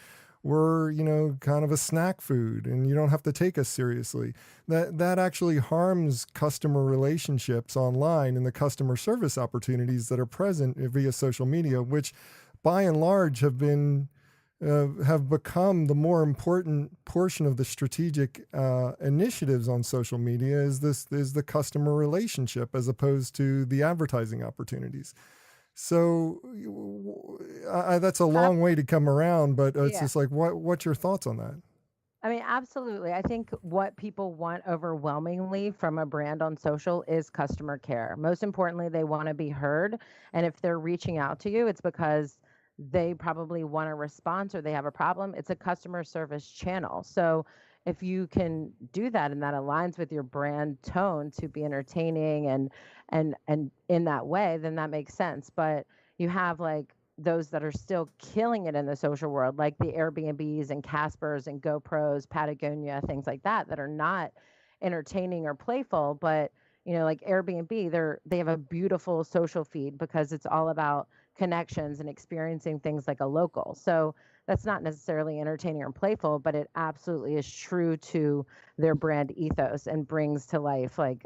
Speaker 1: kind of a snack food, and you don't have to take us seriously. That actually harms customer relationships online and the customer service opportunities that are present via social media, which by and large have become the more important portion of the strategic initiatives on social media is the customer relationship as opposed to the advertising opportunities. So that's a long way to come around, but it's just like, what's your thoughts on that?
Speaker 5: I mean, absolutely. I think what people want overwhelmingly from a brand on social is customer care. Most importantly, they want to be heard. And if they're reaching out to you, it's because they probably want a response or they have a problem. It's a customer service channel. So if you can do that and that aligns with your brand tone to be entertaining and in that way, then that makes sense. But you have like those that are still killing it in the social world, like the Airbnbs and Caspers and GoPros, Patagonia, things like that are not entertaining or playful. But like Airbnb, they have a beautiful social feed because it's all about connections and experiencing things like a local. So that's not necessarily entertaining or playful, but it absolutely is true to their brand ethos and brings to life like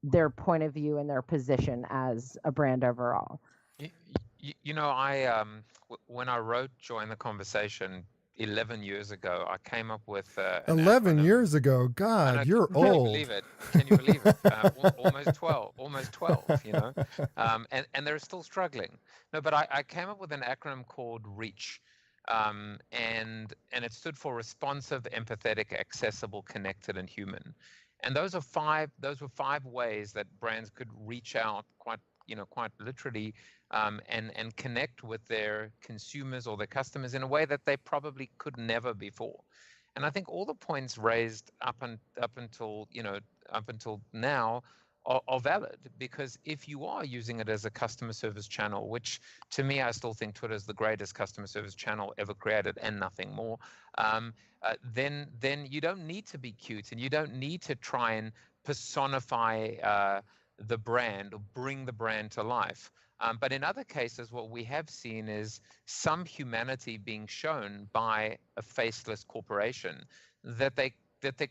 Speaker 5: their point of view and their position as a brand overall.
Speaker 4: When I wrote Join the Conversation 11 years ago, I came up with
Speaker 1: 11 years ago. God, you're
Speaker 4: can
Speaker 1: old.
Speaker 4: You believe it? Can you believe it? Almost 12, and they're still struggling. No, but I came up with an acronym called REACH, and it stood for responsive, empathetic, accessible, connected, and human. And those were 5 ways that brands could reach out quite literally, and connect with their consumers or their customers in a way that they probably could never before. And I think all the points raised up until now are valid, because if you are using it as a customer service channel, which to me, I still think Twitter is the greatest customer service channel ever created and nothing more, then you don't need to be cute and you don't need to try and personify the brand or bring the brand to life. But in other cases, what we have seen is some humanity being shown by a faceless corporation that they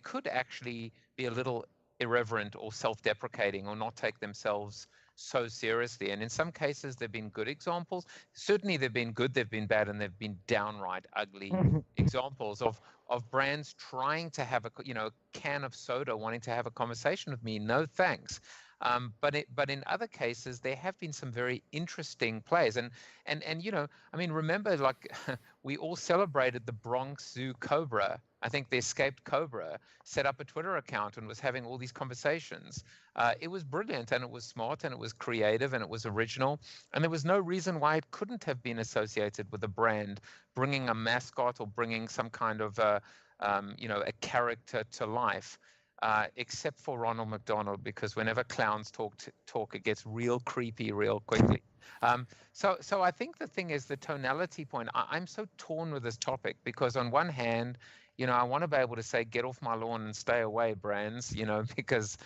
Speaker 4: could actually be a little irreverent or self-deprecating or not take themselves so seriously. And in some cases, there've been good examples. Certainly, they've been good, they've been bad, and they've been downright ugly examples of brands trying to have a can of soda, wanting to have a conversation with me. No thanks. But in other cases, there have been some very interesting plays. And I mean, remember, like we all celebrated the Bronx Zoo Cobra. I think the escaped Cobra set up a Twitter account and was having all these conversations. It was brilliant, and it was smart, and it was creative, and it was original. And there was no reason why it couldn't have been associated with a brand bringing a mascot or bringing some kind of a character to life. Except for Ronald McDonald, because whenever clowns talk, it gets real creepy real quickly. So I think the thing is the tonality point. I'm so torn with this topic because on one hand, I want to be able to say, get off my lawn and stay away, brands, because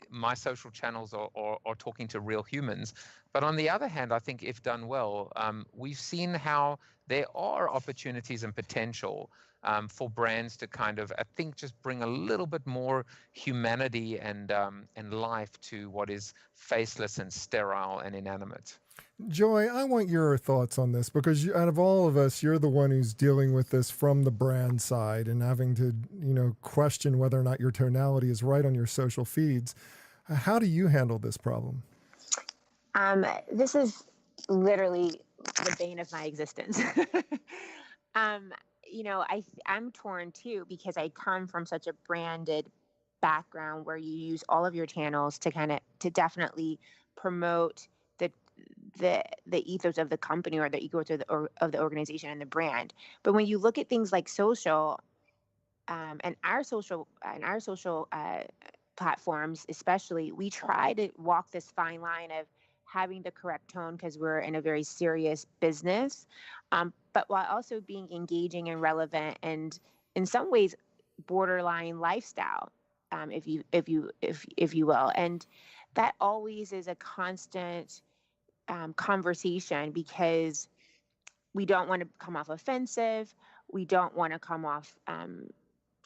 Speaker 4: my social channels are talking to real humans. But on the other hand, I think if done well, we've seen how there are opportunities and potential for brands to kind of, I think, just bring a little bit more humanity and life to what is faceless and sterile and inanimate.
Speaker 1: Joy, I want your thoughts on this because out of all of us, you're the one who's dealing with this from the brand side and having to, question whether or not your tonality is right on your social feeds. How do you handle this problem?
Speaker 2: This is literally the bane of my existence. I'm torn too because I come from such a branded background where you use all of your channels to definitely promote the ethos of the company or the ethos of the organization and the brand. But when you look at things like social, and our social platforms, especially, we try to walk this fine line of having the correct tone because we're in a very serious business, but while also being engaging and relevant and in some ways borderline lifestyle, if you will, and that always is a constant conversation because we don't want to come off offensive, we don't want to come off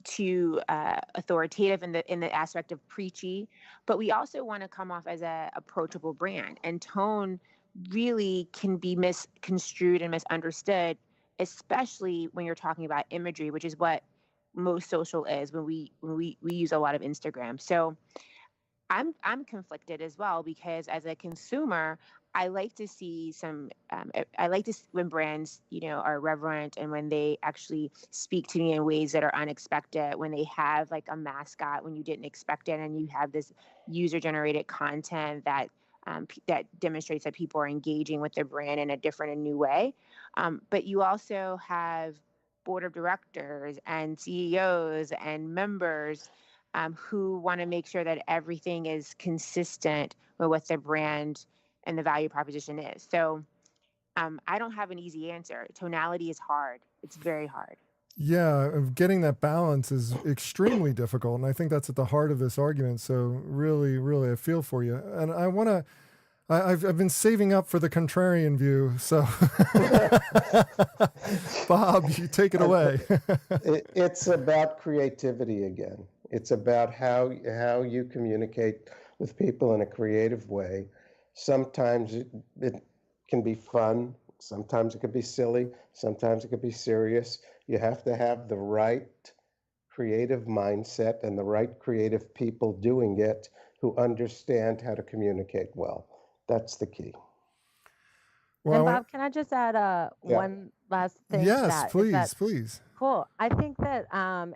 Speaker 2: too authoritative in the aspect of preachy, but we also want to come off as a approachable brand. And tone really can be misconstrued and misunderstood, especially when you're talking about imagery, which is what most social is when we use a lot of Instagram. So I'm conflicted as well because as a consumer, I like to see when brands, are reverent and when they actually speak to me in ways that are unexpected, when they have like a mascot when you didn't expect it, and you have this user-generated content that demonstrates that people are engaging with their brand in a different and new way. But you also have board of directors and CEOs and members who want to make sure that everything is consistent with what their brand and the value proposition is. So I don't have an easy answer. Tonality is hard. It's very hard.
Speaker 1: Yeah, getting that balance is extremely difficult. And I think that's at the heart of this argument. So really, really, I feel for you. And I've been saving up for the contrarian view. So Bob, you take it away.
Speaker 3: It's about creativity again. It's about how you communicate with people in a creative way. Sometimes it can be fun. Sometimes it can be silly. Sometimes it can be serious. You have to have the right creative mindset and the right creative people doing it who understand how to communicate well. That's the key.
Speaker 5: Well, and Bob, can I just add one last thing?
Speaker 1: Yes, please.
Speaker 5: Cool. I think that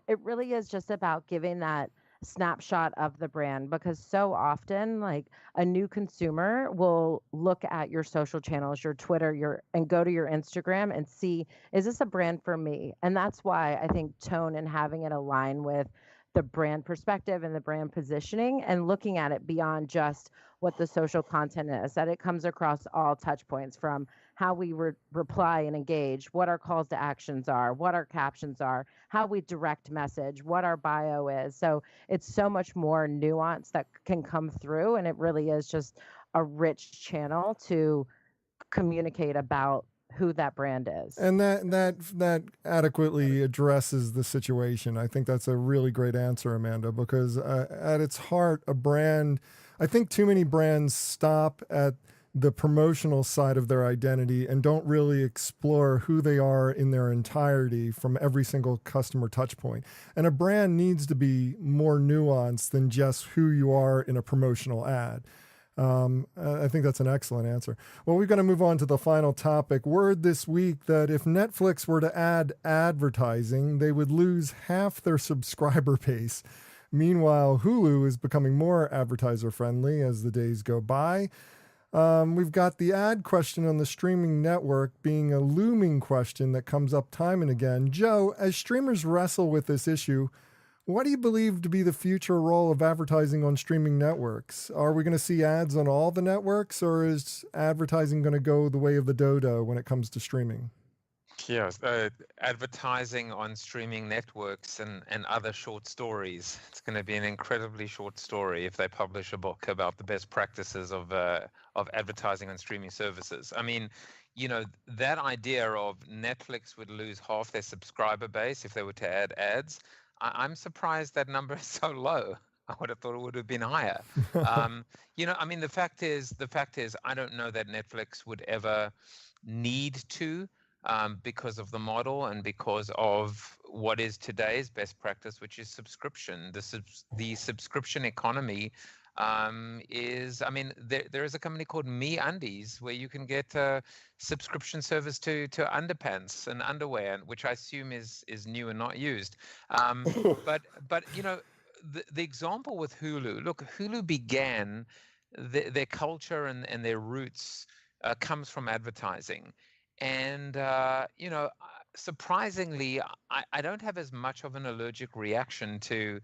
Speaker 5: it really is just about giving that snapshot of the brand, because so often, like, a new consumer will look at your social channels, your Twitter, and go to your Instagram and see, is this a brand for me? And that's why I think tone and having it align with the brand perspective and the brand positioning and looking at it beyond just what the social content is, that it comes across all touch points, from how we reply and engage, what our calls to actions are, what our captions are, how we direct message, what our bio is. So it's so much more nuance that can come through, and it really is just a rich channel to communicate about who that brand is.
Speaker 1: And that adequately addresses the situation. I think that's a really great answer, Amanda, because at its heart, a brand, I think too many brands stop at the promotional side of their identity and don't really explore who they are in their entirety from every single customer touch point. And a brand needs to be more nuanced than just who you are in a promotional ad. I think that's an excellent answer. Well, we've got to move on to the final topic. Word this week that if Netflix were to add advertising, they would lose half their subscriber base. Meanwhile, Hulu is becoming more advertiser friendly as the days go by. We've got the ad question on the streaming network being a looming question that comes up time and again. Joe, as streamers wrestle with this issue, what do you believe to be the future role of advertising on streaming networks? Are we going to see ads on all the networks, or is advertising going to go the way of the dodo when it comes to streaming?
Speaker 4: Yes, advertising on streaming networks and other short stories. It's going to be an incredibly short story if they publish a book about the best practices of advertising on streaming services. I mean, that idea of Netflix would lose half their subscriber base if they were to add ads. I'm surprised that number is so low. I would have thought it would have been higher. I mean, the fact is, I don't know that Netflix would ever need to. Because of the model and because of what is today's best practice, which is subscription. The subscription economy is, I mean, there is a company called MeUndies where you can get a subscription service to underpants and underwear, which I assume is new and not used. But the example with Hulu, look, Hulu began their culture and their roots comes from advertising. And, surprisingly, I don't have as much of an allergic reaction to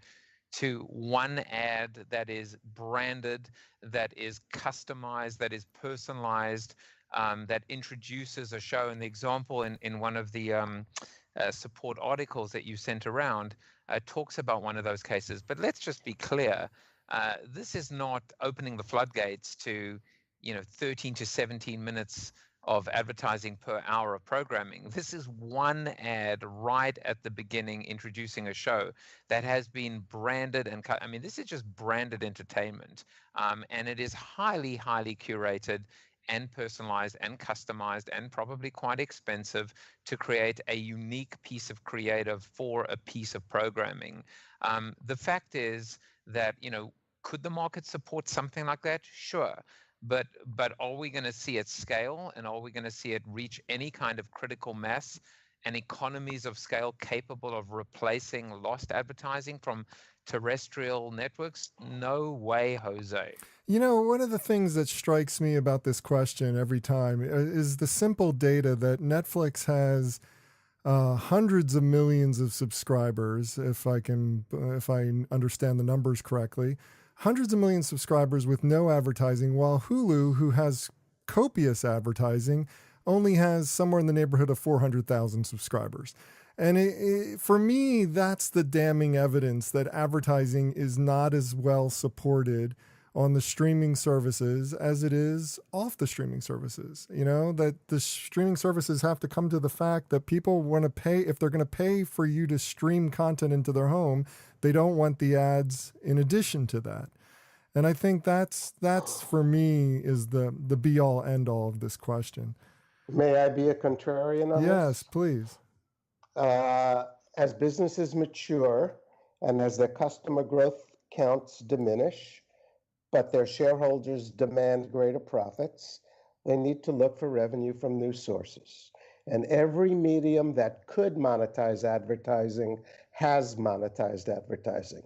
Speaker 4: one ad that is branded, that is customized, that is personalized, that introduces a show. And the example in one of the support articles that you sent around talks about one of those cases. But let's just be clear. This is not opening the floodgates to, 13 to 17 minutes of advertising per hour of programming. This is one ad right at the beginning introducing a show that has been branded and I mean, this is just branded entertainment. And it is highly, highly curated and personalized and customized and probably quite expensive to create a unique piece of creative for a piece of programming. The fact is that, could the market support something like that? Sure. But are we going to see it scale, and are we going to see it reach any kind of critical mass and economies of scale capable of replacing lost advertising from terrestrial networks? No way, Jose.
Speaker 1: One of the things that strikes me about this question every time is the simple data that Netflix has hundreds of millions of subscribers, if I understand the numbers correctly. Hundreds of million subscribers with no advertising, while Hulu, who has copious advertising, only has somewhere in the neighborhood of 400,000 subscribers. And for me, that's the damning evidence that advertising is not as well supported on the streaming services as it is off the streaming services. That the streaming services have to come to the fact that people want to pay, if they're going to pay for you to stream content into their home, they don't want the ads in addition to that. And I think that's for me is the be all end all of this question.
Speaker 3: May I be a contrarian on this?
Speaker 1: Yes, please.
Speaker 3: As businesses mature and as their customer growth counts diminish, but their shareholders demand greater profits, they need to look for revenue from new sources. And every medium that could monetize advertising has monetized advertising.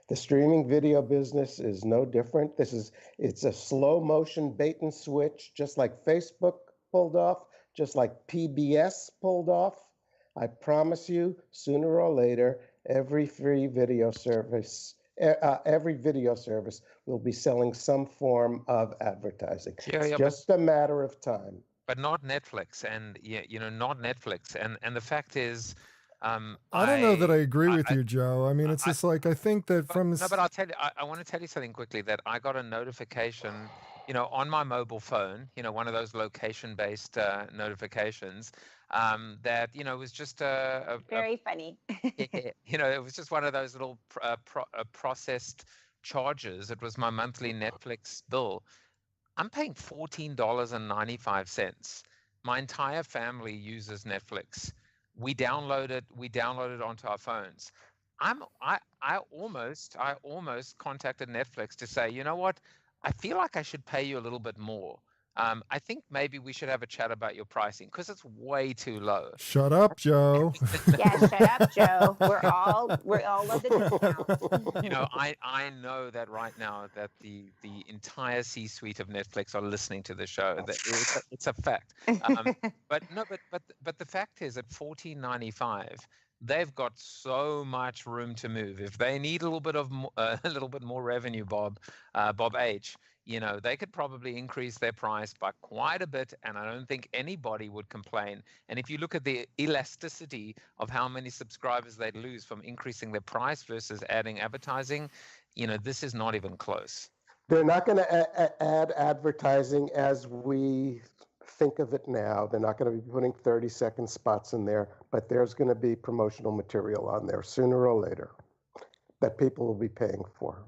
Speaker 3: The streaming video business is no different. It's a slow motion bait and switch, just like Facebook pulled off, just like PBS pulled off. I promise you, sooner or later, every video service will be selling some form of advertising. It's just a matter of time.
Speaker 4: But not Netflix, and not Netflix, and the fact is,
Speaker 1: I don't know that I agree with you, Joe. I mean, it's just like I think that from
Speaker 4: no, but I'll tell you. I want to tell you something quickly that I got a notification, on my mobile phone, one of those location-based notifications, that was just
Speaker 2: very funny.
Speaker 4: it was just one of those little processed charges, it was my monthly Netflix bill. I'm paying $14.95. My entire family uses Netflix. We download it onto our phones. I almost contacted Netflix to say, you know what? I feel like I should pay you a little bit more. I think maybe we should have a chat about your pricing because it's way too low.
Speaker 1: Shut up, Joe.
Speaker 2: Yeah, shut up, Joe. We're all love the discount.
Speaker 4: You know, I know that right now that the entire C-suite of Netflix are listening to the show. That it's a fact. But the fact is, at $14.95, they've got so much room to move. If they need a little bit more revenue, Bob H, you know, they could probably increase their price by quite a bit, and I don't think anybody would complain. And if you look at the elasticity of how many subscribers they'd lose from increasing their price versus adding advertising, you know, this is not even close.
Speaker 3: They're not going to add advertising as we think of it now. They're not going to be putting 30-second spots in there, but there's going to be promotional material on there sooner or later that people will be paying for,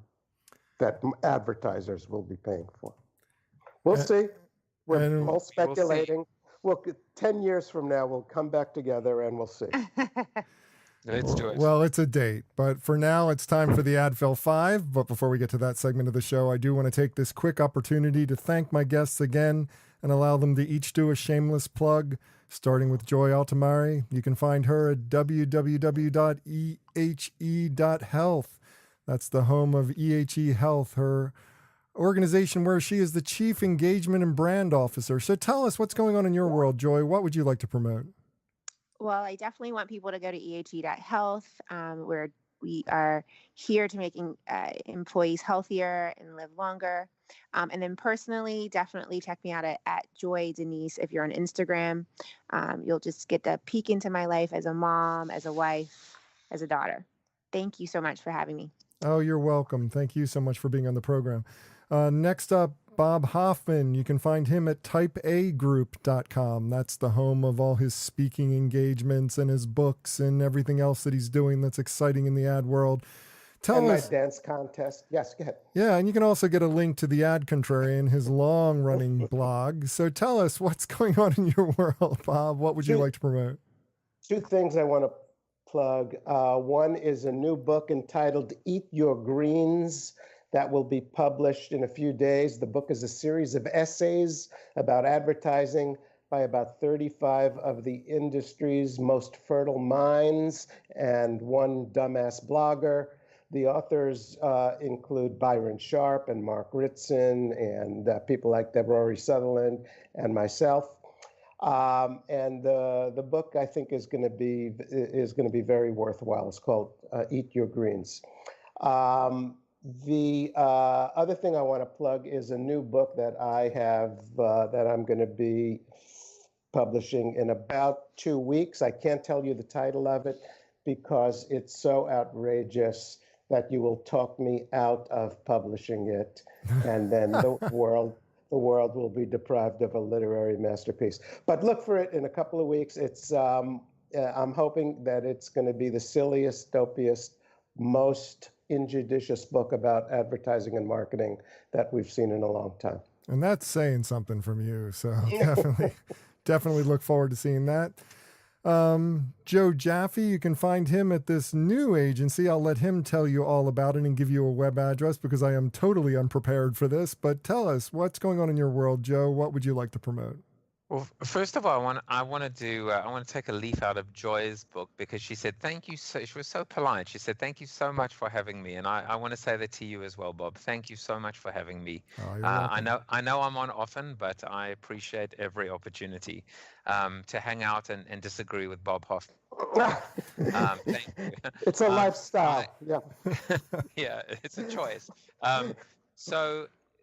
Speaker 3: that advertisers will be paying for. We'll see. We're all speculating. Well, 10 years from now, we'll come back together and we'll see.
Speaker 4: Let's do it.
Speaker 1: Well, it's a date, but for now, it's time for the Adfill 5. But before we get to that segment of the show, I do want to take this quick opportunity to thank my guests again and allow them to each do a shameless plug, starting with Joy Altimare. You can find her at www.ehe.health. That's the home of EHE Health, her organization where she is the Chief Engagement and Brand Officer. So tell us what's going on in your world, Joy. What would you like to promote?
Speaker 2: Well, I definitely want people to go to ehe.health, where we are here to making employees healthier and live longer. And then personally, definitely check me out at Joy Denise if you're on Instagram. You'll just get to peek into my life as a mom, as a wife, as a daughter. Thank you so much for having me.
Speaker 1: Oh, you're welcome. Thank you so much for being on the program. Next up, Bob Hoffman. You can find him at typeagroup.com. That's the home of all his speaking engagements and his books and everything else that he's doing that's exciting in the ad world. Tell us.
Speaker 3: My dance contest. Yes, go ahead.
Speaker 1: Yeah, and you can also get a link to the Ad Contrarian, his long-running blog. So tell us what's going on in your world, Bob. What would you like to promote?
Speaker 3: Two things I want to plug. One is a new book entitled Eat Your Greens that will be published in a few days. The book is a series of essays about advertising by about 35 of the industry's most fertile minds and one dumbass blogger. The authors include Byron Sharp and Mark Ritson and people like Deborah Sutherland and myself. And the book I think is going to be very worthwhile. It's called Eat Your Greens. The other thing I want to plug is a new book that I have that I'm going to be publishing in about 2 weeks. I can't tell you the title of it because it's so outrageous that you will talk me out of publishing it, and then the world will be deprived of a literary masterpiece. But look for it in a couple of weeks. It's I'm hoping that it's going to be the silliest, dopiest, most injudicious book about advertising and marketing that we've seen in a long time.
Speaker 1: And that's saying something from you. So definitely look forward to seeing that. Joe Jaffe, you can find him at this new agency. I'll let him tell you all about it and give you a web address because I am totally unprepared for this. But tell us what's going on in your world, Joe. What would you like to promote?
Speaker 4: Well, first of all, I want to take a leaf out of Joy's book because she said thank you. She was so polite. She said thank you so much for having me, and I want to say that to you as well, Bob. Thank you so much for having me.
Speaker 1: Oh,
Speaker 4: I know I'm on often, but I appreciate every opportunity to hang out and disagree with Bob Hoffman. Thank you.
Speaker 3: It's a lifestyle. Yeah.
Speaker 4: Yeah, it's a choice.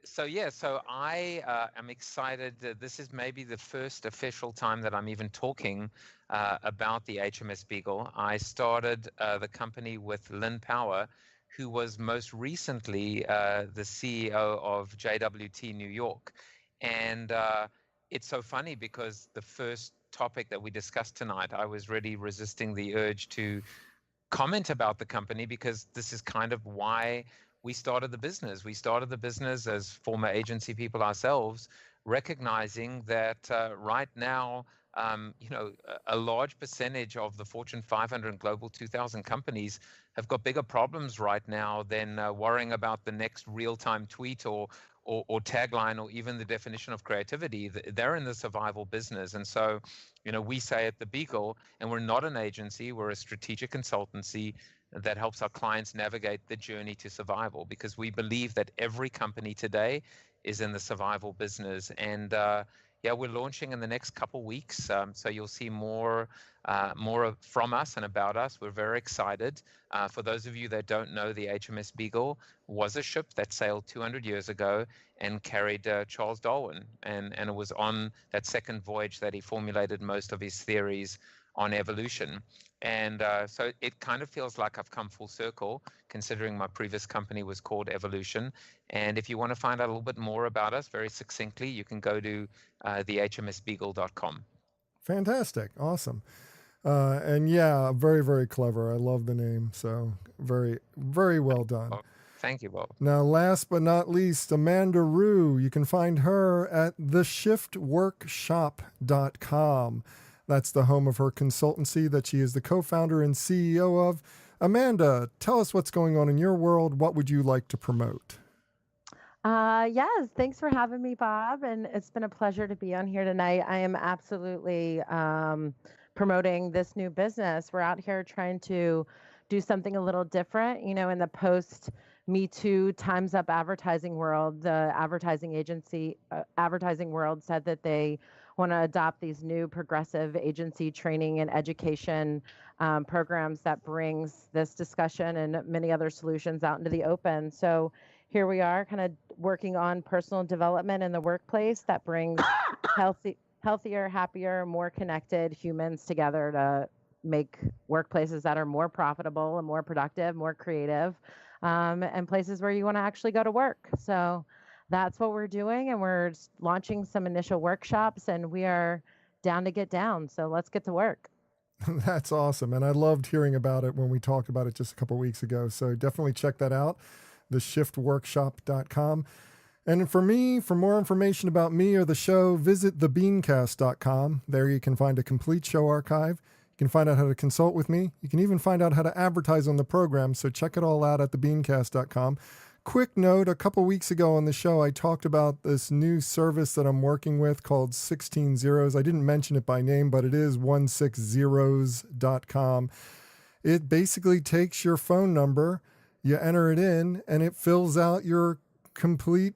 Speaker 4: So I am excited. This is maybe the first official time that I'm even talking about the HMS Beagle. I started the company with Lynn Power, who was most recently the CEO of JWT New York. And it's so funny because the first topic that we discussed tonight, I was really resisting the urge to comment about the company because this is kind of why we started the business. We started the business as former agency people ourselves, recognizing that right now, a large percentage of the Fortune 500 and Global 2000 companies have got bigger problems right now than worrying about the next real-time tweet or tagline, or even the definition of creativity. They're in the survival business. And so, we say at the Beagle, and we're not an agency, we're a strategic consultancy that helps our clients navigate the journey to survival, because we believe that every company today is in the survival business. And we're launching in the next couple weeks, so you'll see more from us and about us. We're very excited. For those of you that don't know, the HMS Beagle was a ship that sailed 200 years ago and carried Charles Darwin, and it was on that second voyage that he formulated most of his theories on evolution. And so it kind of feels like I've come full circle, considering my previous company was called Evolution. And if you want to find out a little bit more about us very succinctly, you can go to thehmsbeagle.com.
Speaker 1: Fantastic. Awesome. And yeah, very, very clever. I love the name. So very, very well done.
Speaker 4: Thank you, Bob.
Speaker 1: Now, last but not least, Amanda Rue. You can find her at theshiftworkshop.com. That's the home of her consultancy that she is the co-founder and CEO of. Amanda, tell us what's going on in your world. What would you like to promote?
Speaker 5: Yes, thanks for having me, Bob. And it's been a pleasure to be on here tonight. I am absolutely promoting this new business. We're out here trying to do something a little different. In the post-Me Too Time's Up advertising world, the advertising world said that they want to adopt these new progressive agency training and education programs that brings this discussion and many other solutions out into the open. So here we are, kind of working on personal development in the workplace that brings healthier, happier, more connected humans together to make workplaces that are more profitable and more productive, more creative, and places where you want to actually go to work. So that's what we're doing, and we're launching some initial workshops, and we are down to get down. So let's get to work.
Speaker 1: That's awesome. And I loved hearing about it when we talked about it just a couple of weeks ago. So definitely check that out, theshiftworkshop.com. And for me, for more information about me or the show, visit thebeancast.com. There you can find a complete show archive. You can find out how to consult with me. You can even find out how to advertise on the program. So check it all out at thebeancast.com. Quick note, a couple weeks ago on the show, I talked about this new service that I'm working with called 16 Zeros. I didn't mention it by name, but it is 16zeros.com. It basically takes your phone number, you enter it in, and it fills out your complete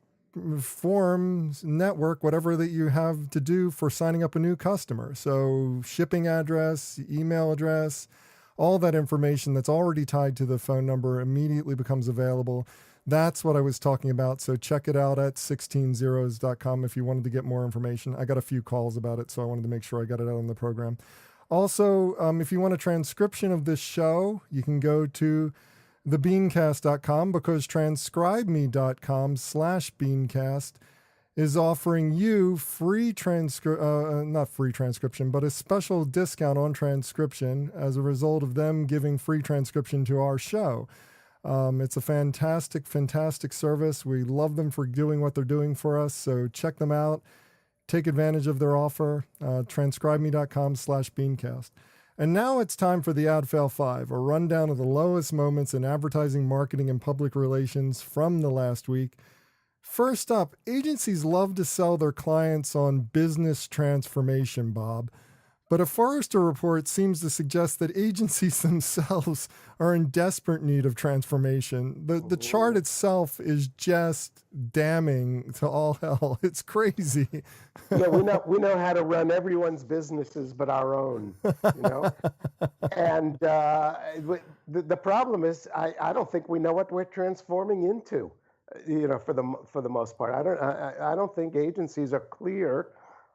Speaker 1: forms, network, whatever that you have to do for signing up a new customer. So shipping address, email address, all that information that's already tied to the phone number immediately becomes available. That's what I was talking about. So check it out at 16zeros.com if you wanted to get more information. I got a few calls about it, so I wanted to make sure I got it out on the program. Also, if you want a transcription of this show, you can go to thebeancast.com, because transcribeme.com/beancast is offering you not free transcription, but a special discount on transcription as a result of them giving free transcription to our show. It's a fantastic, fantastic service. We love them for doing what they're doing for us. So check them out. Take advantage of their offer. Transcribeme.com/beancast. And now it's time for the Ad Fail 5, a rundown of the lowest moments in advertising, marketing, and public relations from the last week. First up, agencies love to sell their clients on business transformation, Bob. But a Forrester report seems to suggest that agencies themselves are in desperate need of transformation. The chart itself is just damning to all hell. It's crazy.
Speaker 3: Yeah, we know how to run everyone's businesses but our own, And the problem is, I don't think we know what we're transforming into, for the most part. I don't think agencies are clear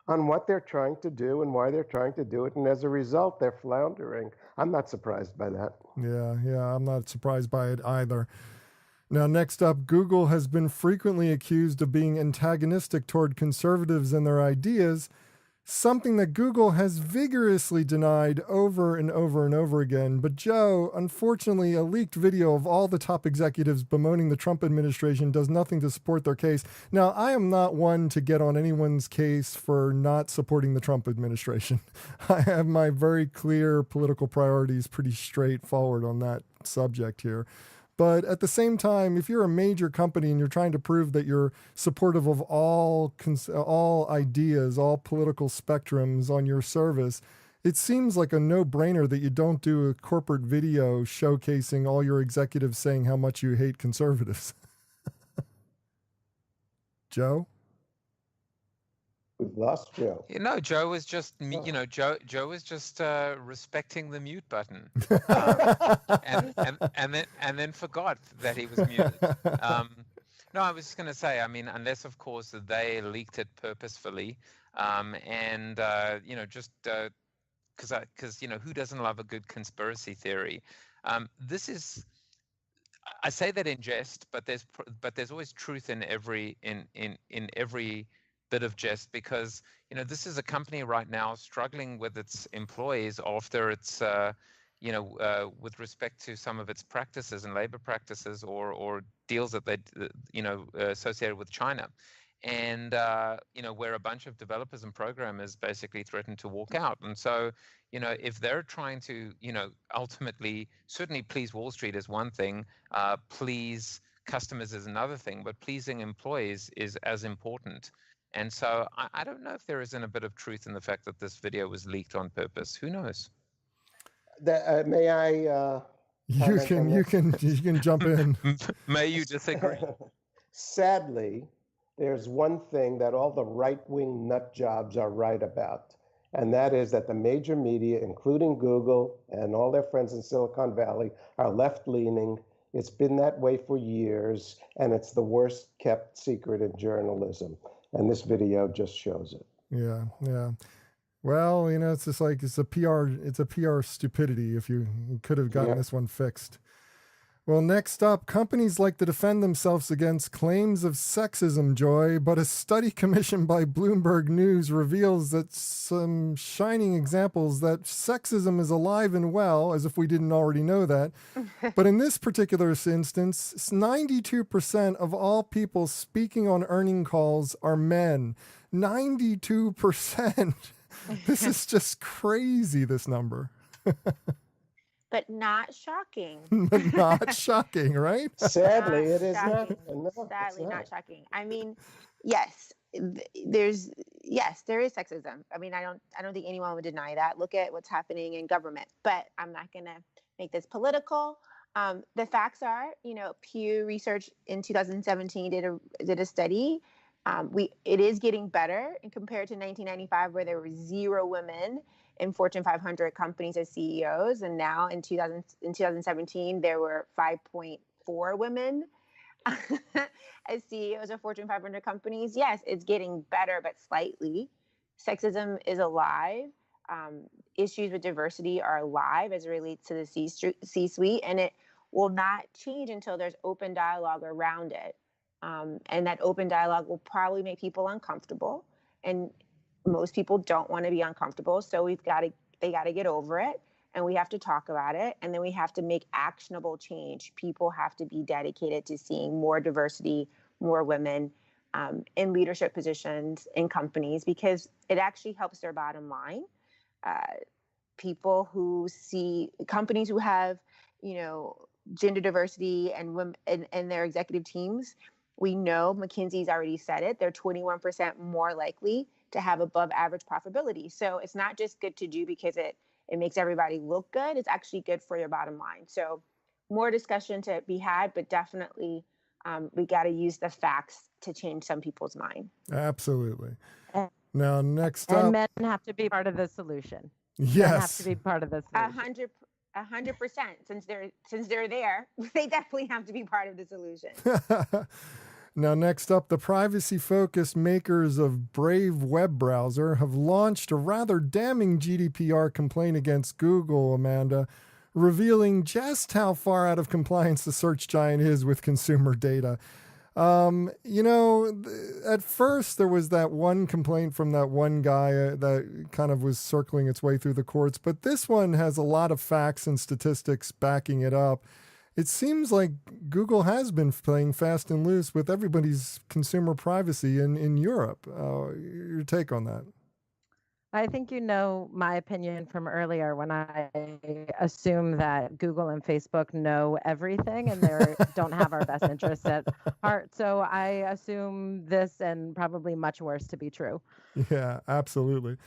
Speaker 3: on what they're trying to do and why they're trying to do it. And as a result, they're floundering. I'm not surprised by that.
Speaker 1: Yeah, I'm not surprised by it either. Now, next up, Google has been frequently accused of being antagonistic toward conservatives and their ideas, something that Google has vigorously denied over and over and over again. But Joe, unfortunately, a leaked video of all the top executives bemoaning the Trump administration does nothing to support their case. Now, I am not one to get on anyone's case for not supporting the Trump administration. I have my very clear political priorities pretty straightforward on that subject here. But at the same time, if you're a major company and you're trying to prove that you're supportive of all ideas, all political spectrums on your service, it seems like a no-brainer that you don't do a corporate video showcasing all your executives saying how much you hate conservatives. Joe?
Speaker 3: We've lost Joe.
Speaker 4: Joe was just, Joe was just respecting the mute button, and then forgot that he was muted. No, I was just going to say, I mean, unless of course they leaked it purposefully, just because who doesn't love a good conspiracy theory? This is. I say that in jest, but there's always truth in every bit of jest, because this is a company right now struggling with its employees after it's with respect to some of its practices and labor practices or deals that they associated with China, and where a bunch of developers and programmers basically threatened to walk out. And so if they're trying to ultimately, certainly please Wall Street is one thing, please customers is another thing, but pleasing employees is as important. And so I don't know if there isn't a bit of truth in the fact that this video was leaked on purpose. Who knows?
Speaker 3: May I?
Speaker 1: You can jump in.
Speaker 4: May you disagree?
Speaker 3: Sadly, there's one thing that all the right-wing nut jobs are right about, and that is that the major media, including Google and all their friends in Silicon Valley, are left-leaning. It's been that way for years, and it's the worst kept secret in journalism. And this video just shows it.
Speaker 1: Yeah. Well, it's just like it's a PR stupidity if you could have gotten this one fixed. Well, next up, companies like to defend themselves against claims of sexism, Joy, but a study commissioned by Bloomberg News reveals that some shining examples that sexism is alive and well, as if we didn't already know that. But in this particular instance, 92% of all people speaking on earning calls are men. 92%. This is just crazy, this number.
Speaker 2: But not shocking.
Speaker 1: Not shocking, right?
Speaker 3: Sadly, it is not.
Speaker 2: Sadly, not shocking. I mean, yes, there is sexism. I mean, I don't think anyone would deny that. Look at what's happening in government. But I'm not going to make this political. The facts are, Pew Research in 2017 did a study. It is getting better and compared to 1995, where there were 0 women in Fortune 500 companies as CEOs, and now in 2017 there were 5.4 women as CEOs of Fortune 500 companies. Yes, it's getting better, but slightly. Sexism is alive. Issues with diversity are alive as it relates to the C-suite, and it will not change until there's open dialogue around it. And that open dialogue will probably make people uncomfortable, and most people don't want to be uncomfortable. So they got to get over it, and we have to talk about it. And then we have to make actionable change. People have to be dedicated to seeing more diversity, more women in leadership positions in companies, because it actually helps their bottom line. People who see companies who have, gender diversity and women in their executive teams, we know McKinsey's already said it. They're 21% more likely to have above average profitability. So it's not just good to do because it makes everybody look good. It's actually good for your bottom line. So more discussion to be had, but definitely we got to use the facts to change some people's mind.
Speaker 1: Absolutely. Now, next up.
Speaker 5: And men have to be part of the solution.
Speaker 1: Yes.
Speaker 5: Men have to be part of the solution.
Speaker 2: 100%. Since they're there, they definitely have to be part of the solution.
Speaker 1: Now, next up, the privacy-focused makers of Brave web browser have launched a rather damning GDPR complaint against Google, Amanda, revealing just how far out of compliance the search giant is with consumer data. At first there was that one complaint from that one guy that kind of was circling its way through the courts, but this one has a lot of facts and statistics backing it up. It seems like Google has been playing fast and loose with everybody's consumer privacy in Europe. Your take on that?
Speaker 5: I think my opinion from earlier when I assume that Google and Facebook know everything and they don't have our best interests at heart. So I assume this and probably much worse to be true.
Speaker 1: Yeah, absolutely.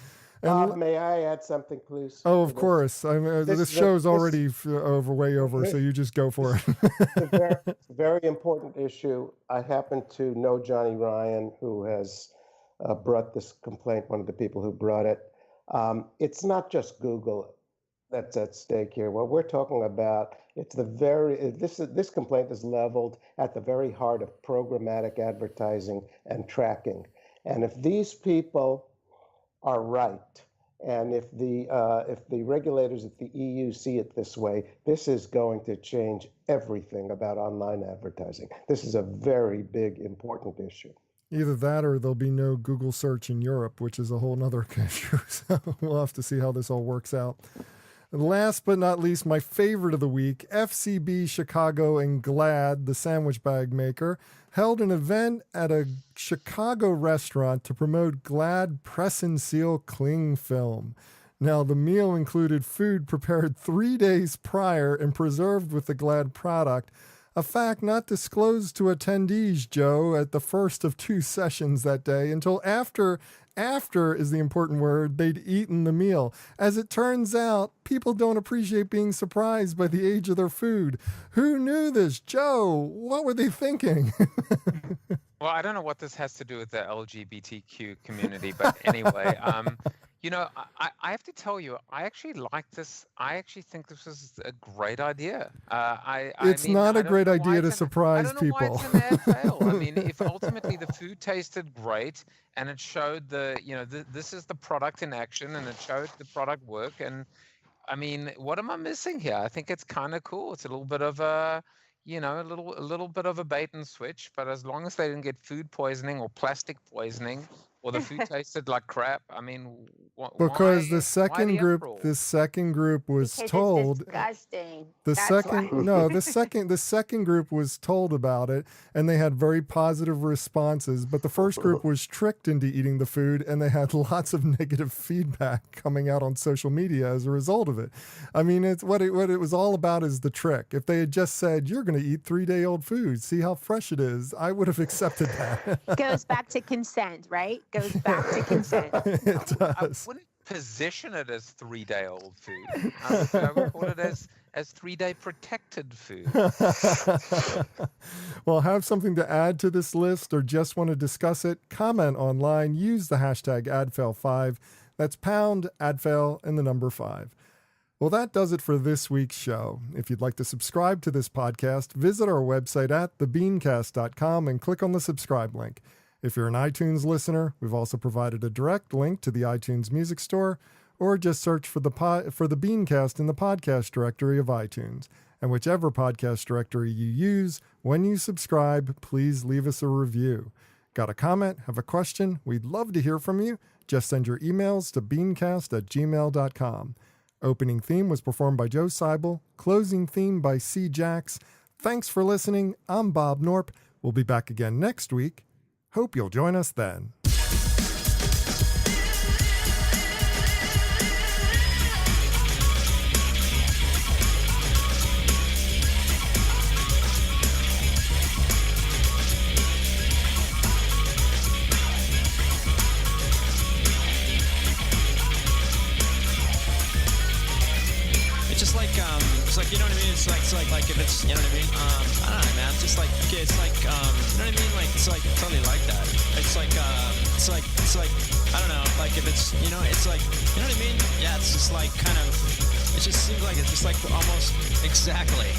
Speaker 3: Bob, may I add something, please?
Speaker 1: Oh, of course. I mean, this show's already way over, so you just go for it.
Speaker 3: It's a very important issue. I happen to know Johnny Ryan, who has brought this complaint, one of the people who brought it. It's not just Google that's at stake here. What we're talking about, this complaint is leveled at the very heart of programmatic advertising and tracking. And if these people are right, and if the regulators at the EU see it this way, this is going to change everything about online advertising. This is a very big, important issue.
Speaker 1: Either that or there'll be no Google search in Europe, which is a whole nother issue. So we'll have to see how this all works out. And last but not least, my favorite of the week, FCB Chicago and Glad, the sandwich bag maker, held an event at a Chicago restaurant to promote Glad Press and Seal cling film. Now, the meal included food prepared 3 days prior and preserved with the Glad product, a fact not disclosed to attendees, Joe, at the first of 2 sessions that day until after is the important word, they'd eaten the meal. As it turns out, people don't appreciate being surprised by the age of their food. Who knew this? Joe, what were they thinking?
Speaker 4: Well, I don't know what this has to do with the LGBTQ community, but anyway, I have to tell you, I actually like this. I actually think this is a great idea.
Speaker 1: It's not a great idea to surprise people.
Speaker 4: I don't know why it's an ad fail. I mean, if ultimately the food tasted great and it showed this is the product in action and it showed the product work, and I mean, what am I missing here? I think it's kind of cool. It's a little bit of a little bit of a bait and switch, but as long as they didn't get food poisoning or plastic poisoning, or the food tasted like crap. I mean,
Speaker 1: because
Speaker 4: why,
Speaker 1: the second group was told.
Speaker 2: It's disgusting.
Speaker 1: The second group was told about it, and they had very positive responses. But the first group was tricked into eating the food, and they had lots of negative feedback coming out on social media as a result of it. I mean, it's what it was all about is the trick. If they had just said, "You're going to eat 3-day-old food, see how fresh it is," I would have accepted that.
Speaker 2: Goes back to consent, right? Goes back to consent.
Speaker 1: It does.
Speaker 4: I wouldn't position it as 3-day-old food. I would call it as 3-day protected food.
Speaker 1: Well, have something to add to this list or just want to discuss it? Comment online. Use the hashtag AdFail5. That's pound AdFail and the number 5. Well, that does it for this week's show. If you'd like to subscribe to this podcast, visit our website at thebeancast.com and click on the subscribe link. If you're an iTunes listener, we've also provided a direct link to the iTunes Music Store, or just search for the BeanCast in the podcast directory of iTunes. And whichever podcast directory you use, when you subscribe, please leave us a review. Got a comment? Have a question? We'd love to hear from you. Just send your emails to beancast@gmail.com. Opening theme was performed by Joe Seibel. Closing theme by C. Jax. Thanks for listening. I'm Bob Norp. We'll be back again next week. Hope you'll join us then.
Speaker 8: It's like, you know what I mean? It's like if it's, you know what I mean? I don't know, man. Just like, okay, it's like, you know what I mean? Like, it's like totally like that. It's like, I don't know, like if it's, you know, it's like, you know what I mean? Yeah, it's just like kind of, it just seems like it's just like almost exactly